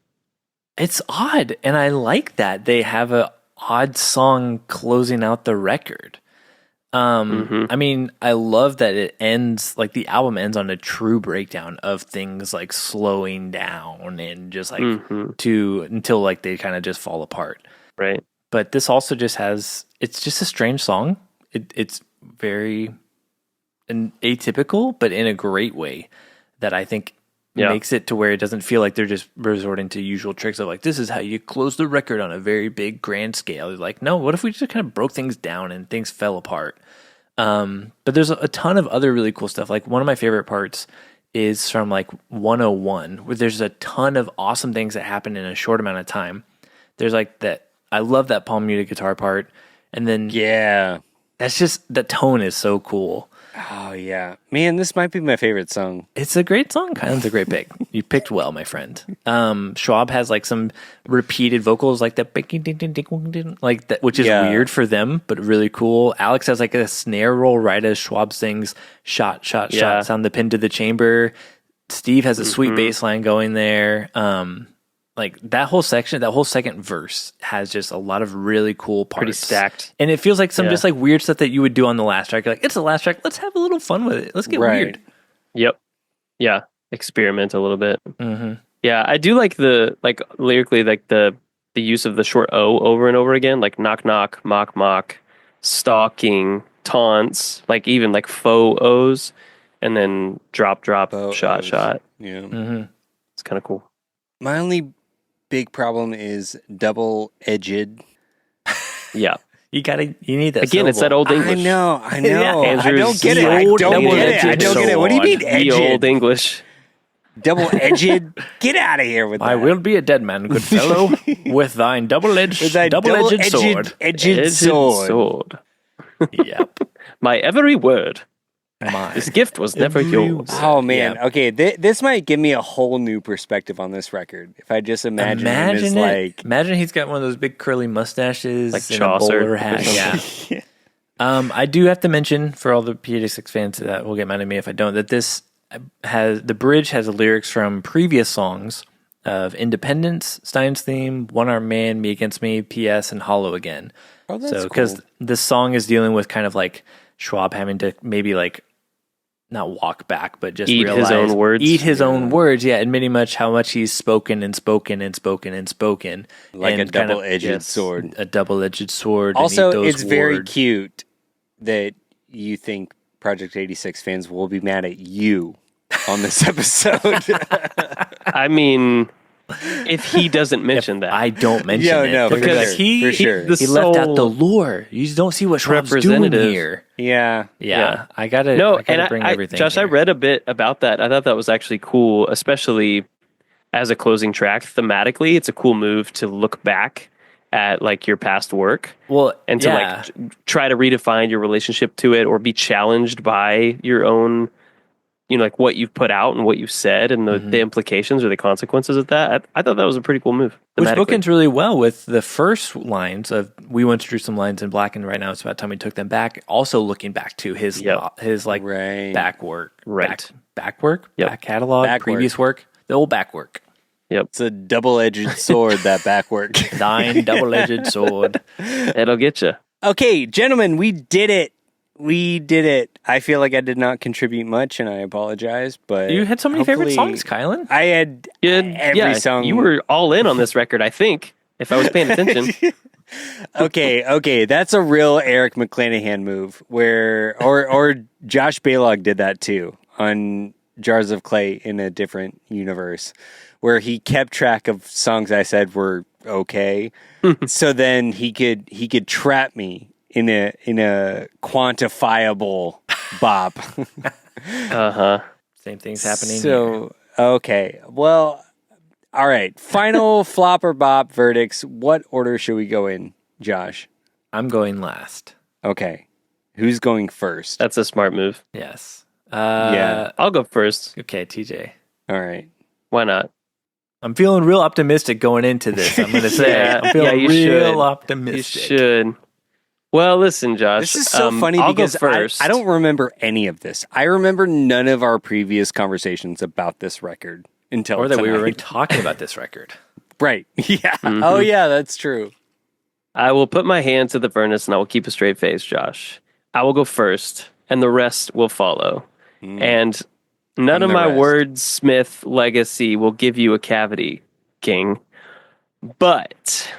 It's odd, and I like that they have a odd song closing out the record. I mean, I love that it ends, like the album ends on a true breakdown of things like slowing down and just like until like they kind of just fall apart. Right. But this also just has, it's just a strange song. It's very atypical, but in a great way that I think makes it to where it doesn't feel like they're just resorting to usual tricks of like, this is how you close the record on a very big grand scale. It's like, no, what if we just kind of broke things down and things fell apart? But there's a ton of other really cool stuff. Like one of my favorite parts is from like 101, where there's a ton of awesome things that happen in a short amount of time. There's like that, I love that palm muted guitar part. And then, that's just, the tone is so cool. Oh, yeah. Man, this might be my favorite song. It's a great song. Kylan's a great pick. You picked well, my friend. Schwab has like some repeated vocals like that, like that, which is weird for them, but really cool. Alex has like a snare roll right as Schwab sings shot, sound the pin to the chamber. Steve has a sweet bass line going there. Like that whole section, that whole second verse has just a lot of really cool parts. Pretty stacked. And it feels like some just like weird stuff that you would do on the last track. You're like, it's the last track. Let's have a little fun with it. Let's get weird. Yep. Yeah. Experiment a little bit. Yeah. I do like the, like lyrically, like the use of the short O over and over again, like knock, knock, mock, mock, stalking, taunts, like even like faux O's, and then drop, drop, shot, shot. Yeah. It's kind of cool. My only big problem is double-edged. Yeah. You need that. Again, it's that old English. I know. Andrew's I don't get it. I don't get it. What do you mean edged? The old English. Double-edged? Get out of here with that. I will be a dead man, good fellow, with thine double-edged sword. Edged sword. Yep. My every word. This gift was never yours. Oh, man. Yeah. Okay, this might give me a whole new perspective on this record. If I just imagine him as like... Imagine he's got one of those big curly mustaches. Like and Chaucer. A bowler hat. Yeah. I do have to mention, for all the PJ6 fans that will get mad at me if I don't, that this the bridge has lyrics from previous songs of Independence, Stein's Theme, One Armed Man, Me Against Me, P.S., and Hollow Again. Oh, that's cool. Because this song is dealing with kind of like Schwab having to maybe like not walk back, but just eat his own words. Eat his own words, admitting how much he's spoken and spoken and spoken and spoken. Like and a double-edged sword. A double-edged sword. Also, it's very cute that you think Project 86 fans will be mad at you on this episode. I mean... if he doesn't mention that. I don't mention it. No, because for sure. He left out the lore. You don't see what Schwab's doing here. Yeah. I gotta bring everything. Josh, here. I read a bit about that. I thought that was actually cool, especially as a closing track. Thematically, it's a cool move to look back at like your past work. And to like try to redefine your relationship to it or be challenged by your own, like what you've put out and what you've said and the implications or the consequences of that. I thought that was a pretty cool move. Which bookends really well with the first lines of we went through some lines in black and right now it's about time we took them back. Also looking back to his back work. Right. Back work? Yep. Back catalog, previous work. The old back work. Yep. It's a double-edged sword, that back work. Thine double-edged sword. It'll get you. Okay, gentlemen, we did it. we did it. I feel like I did not contribute much, and I apologize. But You had so many favorite hopefully- songs, Kylan. I had every song. You were all in on this record, I think, if I was paying attention. Okay, that's a real Eric McClanahan move, or Josh Balog did that too on Jars of Clay in a different universe, where he kept track of songs I said were okay, so then he could trap me in a quantifiable bop. Same thing's happening. So okay, well, all right. Final flop or bop verdicts. What order should we go in, Josh? I'm going last. Okay, who's going first? That's a smart move. Yes. Yeah. I'll go first. Okay, TJ. All right. Why not? I'm feeling real optimistic going into this. I'm going to say Yeah, I'm feeling you real should. optimistic. You should. Well, listen, Josh. This is so funny I'll because go first. I don't remember any of this. I remember none of our previous conversations about this record until Or that we were tonight. talking about this record. Right. Yeah. Oh, yeah, that's true. I will put my hand to the furnace and I will keep a straight face, Josh. I will go first, and the rest will follow. And none of the my rest. wordsmith legacy will give you a cavity, King. But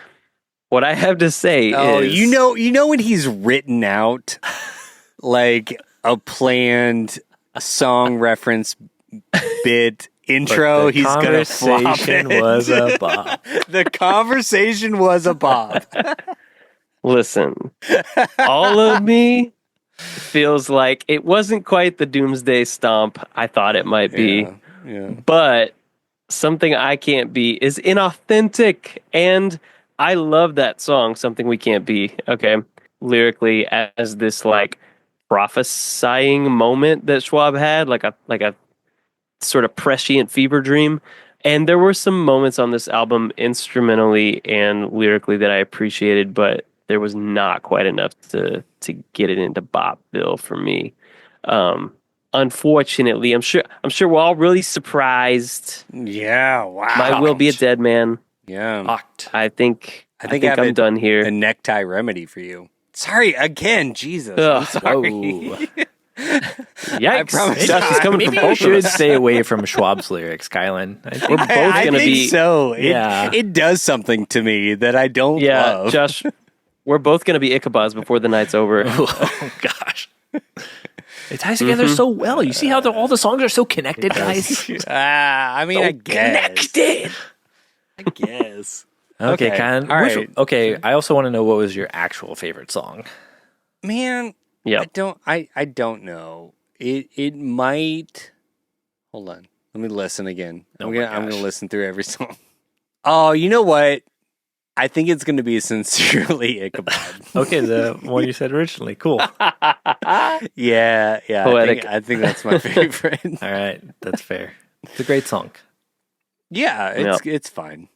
what I have to say Oh, is... you know when he's written out like a planned song reference bit intro, The he's gonna flop conversation it. was a bop. The conversation was a bop. Listen, all of me feels like it wasn't quite the Doomsday Stomp I thought it might be, Yeah. but Something I Can't Be is inauthentic, and I love that song, Something We Can't Be, okay? Lyrically, as this, like, prophesying moment that Schwab had, like a sort of prescient fever dream. And there were some moments on this album instrumentally and lyrically that I appreciated, but there was not quite enough to get it into Bopville for me. Unfortunately, I'm sure we're all really surprised. Yeah, wow. I will be a dead man. Yeah. Locked. I think I have I'm done here. a necktie remedy for you. Sorry, again, Jesus. Ugh. I'm sorry. Whoa. Yikes! promise That's just coming Maybe from you both of should us. stay away from Schwab's lyrics, Kylan. I think We're both I gonna think be so. Yeah. It does something to me that I don't Yeah, love. Josh, we're both gonna be Ichabod's before the night's over. oh gosh. It ties together so well. You see how all the songs are so connected, guys? I mean, I guess. Connected. I guess. Okay, Okay, Kylan. all right. Okay, I also want to know what was your actual favorite song. Man, Yeah. I don't know. It might. Hold on. Let me listen again. Oh I'm my gonna gosh. listen through every song. Oh, you know what? I think it's gonna be Sincerely Ichabod. Okay, the one you said originally. Cool. All Yeah. Poetic. I think that's my favorite. right, that's fair. It's a great song. Yeah, it's fine.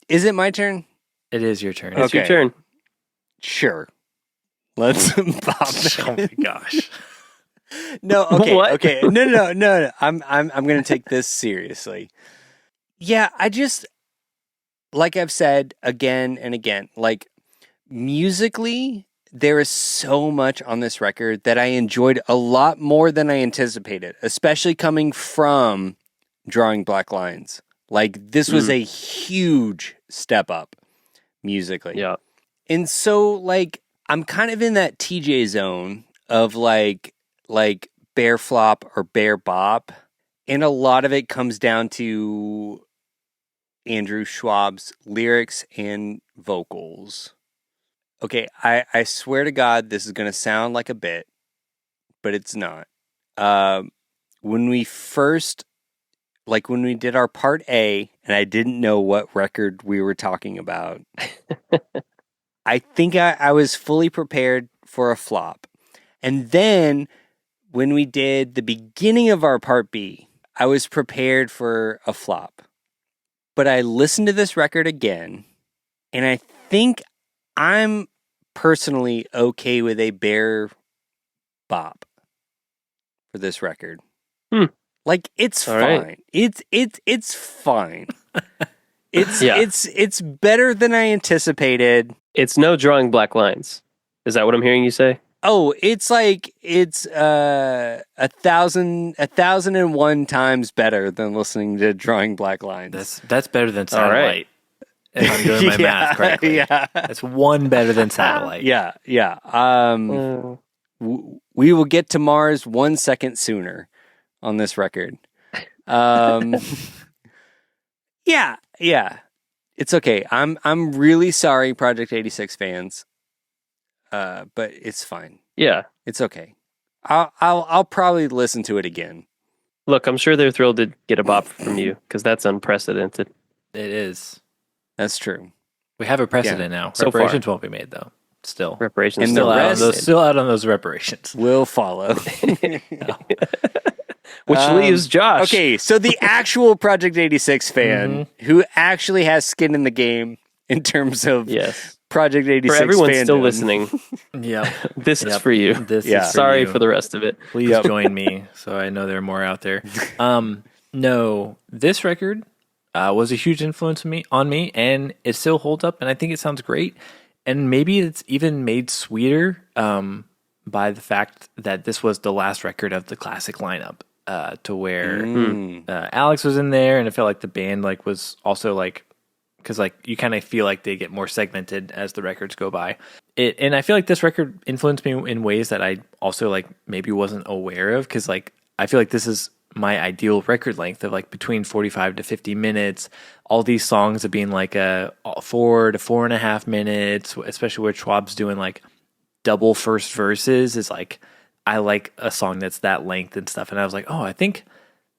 Is it my turn? It is your turn. It's your Okay. turn. Sure. Let's pop Oh my gosh. No, okay, What? okay. No. I'm gonna take this seriously. Yeah, I just like I've said again and again, like musically, there is so much on this record that I enjoyed a lot more than I anticipated, especially coming from Drawing Black Lines. Like this was a huge step up musically. Yeah. And so like I'm kind of in that TJ zone of like bear flop or bear bop. And a lot of it comes down to Andrew Schwab's lyrics and vocals. Okay, I swear to God, this is going to sound like a bit, but it's not. When we did our part A, and I didn't know what record we were talking about, I think I was fully prepared for a flop. And then when we did the beginning of our part B, I was prepared for a flop. But I listened to this record again, and I think I'm personally okay with a bear bop for this record. Like it's All fine. right. It's fine. Yeah. It's better than I anticipated. It's no drawing black lines. Is that what I'm hearing you say? Oh, it's like it's 1,001 times better than listening to Drawing Black Lines. That's better than All right. Satellite. If I'm doing my math correctly. Yeah. That's one better than Satellite. Yeah. We will get to Mars 1 second sooner on this record. Yeah. It's okay. I'm really sorry, Project 86 fans. But it's fine. Yeah. It's okay. I'll probably listen to it again. Look, I'm sure they're thrilled to get a bop from you because that's unprecedented. It is. That's true. We have a precedent now. So Reparations won't be made though. Still. Reparations And still the out on rest- those, Still out on those reparations. Will follow. which leaves Josh. Okay, so the actual Project 86 fan who actually has skin in the game in terms of Yes. Project 86 For everyone still fandom. listening, Yeah. this is for you. This Yeah. is Sorry you. for the rest of it. Please join me so I know there are more out there. No, this record was a huge influence on me, and it still holds up, and I think it sounds great. And maybe it's even made sweeter by the fact that this was the last record of the classic lineup, to where Alex was in there, and it felt like the band like was also like, because like you kind of feel like they get more segmented as the records go by. And I feel like this record influenced me in ways that I also like maybe wasn't aware of, because like I feel like this is my ideal record length of like between 45 to 50 minutes. All these songs of being like a 4 to 4.5 minutes, especially where Schwab's doing like double first verses, is like I like a song that's that length and stuff. And I was like, oh, I think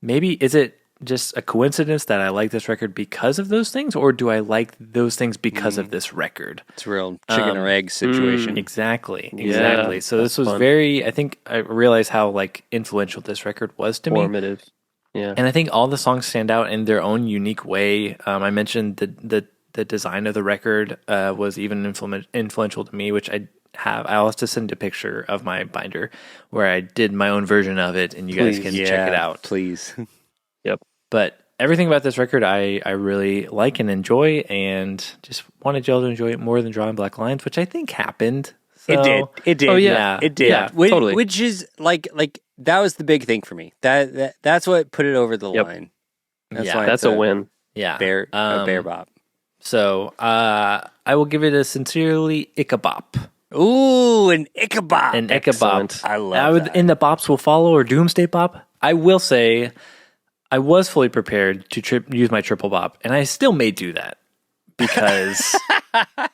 maybe is it just a coincidence that I like this record because of those things, or do I like those things because of this record? It's a real chicken or egg situation. Exactly. Yeah, So this was fun. very, I think I realized how like influential this record was to me. Formative. Yeah. And I think all the songs stand out in their own unique way. I mentioned the design of the record was even influential to me, which I'll have to send a picture of my binder where I did my own version of it, and you guys can check it out. Please. Yep. But everything about this record I really like and enjoy, and just wanted y'all to enjoy it more than Drawing Black Lines, which I think happened. So, It did. Oh, yeah. It did. Yeah, totally. Which is like that was the big thing for me. That's what put it over the Yep. line. That's a win. Yeah. Bear bop. So I will give it a sincerely Ichabop. Ooh, an Ichabod. An Ichabop. Excellent. I love that. In the bops will follow, or Doomsday Bop. I will say I was fully prepared to use my triple bop, and I still may do that because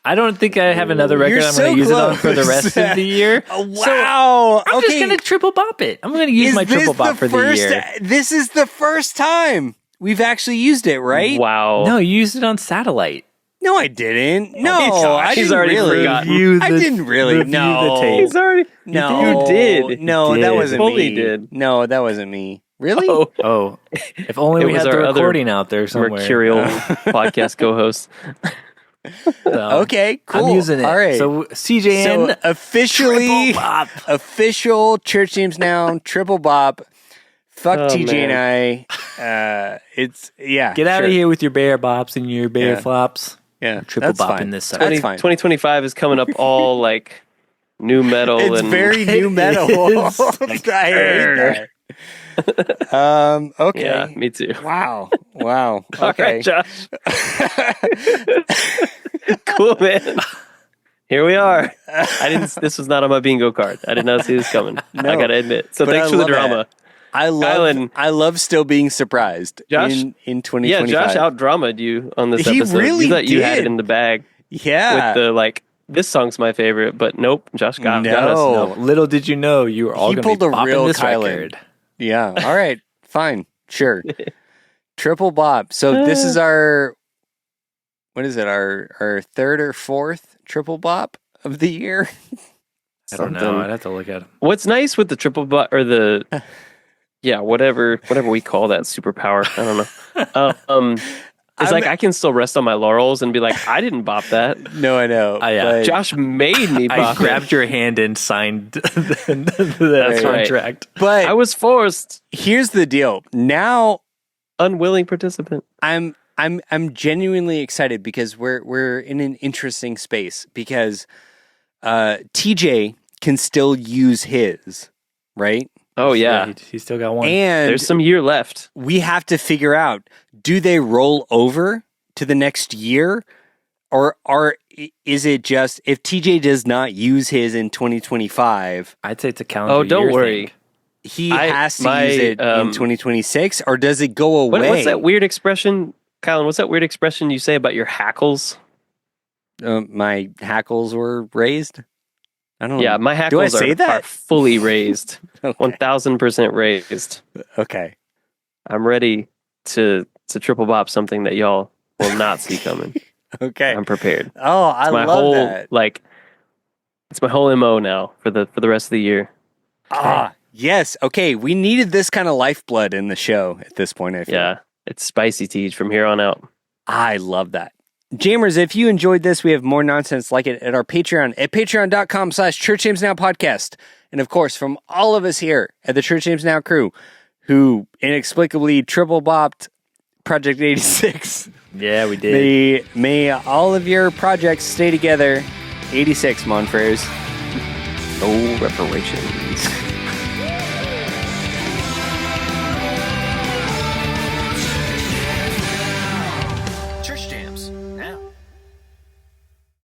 I don't think I have another record You're I'm going so to use it on for the close. rest of the year. Oh, wow. I'm just going to triple bop it. I'm going to use my triple bop for the year. This is the first time we've actually used it, right? Wow. No, you used it on Satellite. No, I didn't. No, Josh, I he's didn't already really. forgotten. I didn't really. Review No, the tape. He's already. no, You did. No, You that did. wasn't Fully me. did. No, that wasn't me. Really? Oh, Oh, if only It we was had the our other recording out there somewhere. mercurial podcast co-host. So, Okay, cool. I'm using it. All right. So CJN, So officially, triple bop. official church names now. Triple bop. Fuck Oh, TJ man. and I. It's Get out sure. of here with your bear bops and your bear Yeah. flops. Yeah, Triple that's bop fine. in this sucker. That's fine. 2025 is coming up all like new metal It's and very new metal. It is. I hate that. Okay. yeah, me too. Wow. Wow. All Okay. right, Josh. Cool, man. Here we are. This was not on my bingo card. I did not see this coming. No. I gotta admit. So But thanks I for the love drama. that. I love still being surprised. Josh? in 2025. Yeah, Josh out-dramaed you on this He episode. really You thought you had did. it in the bag Yeah. with the like. This song's my favorite, but nope. Josh got us. No. Little did you know you were all He going to pulled be a bopping real this Kylan. record. Yeah. All right. Fine. Sure. Triple bop. So this is our, what is it? Our third or fourth triple bop of the year. I don't know. Something. I'd have to look at it. What's nice with the triple butt or the yeah, whatever we call that superpower. I don't know. It's like I can still rest on my laurels and be like, I didn't bop that. No, I know. Yeah. but- Josh made me I bop it. grabbed your hand and signed that That's right. contract. but I was forced. here's the deal. Now Unwilling participant. I'm I'm genuinely excited because we're in an interesting space because TJ can still use his, right? Oh yeah, he's still got one. And there's some year left. we have to figure out, do they roll over to the next year, or is it just if TJ does not use his in 2025? I'd say it's a calendar year. Don't worry. thing. He has to use it in 2026, or does it go away? What's that weird expression, Colin? What's that weird expression you say about your hackles? My hackles were raised. I don't. Yeah, my hackles are fully raised, 1000% raised. Okay, I'm ready to triple bop something that y'all will not see coming. Okay, I'm prepared. Oh, I love that. Like, it's my whole MO now for the rest of the year. Yes. Okay, we needed this kind of lifeblood in the show at this point. I feel. Yeah, it's spicy Tej from here on out. I love that. Jammers, if you enjoyed this, we have more nonsense like it at our Patreon at patreon.com/ChurchGamesNowPodcast. And of course, from all of us here at the Church Games Now crew, who inexplicably triple bopped Project 86. Yeah, we did. May all of your projects stay together. 86, Monfreres. No reparations.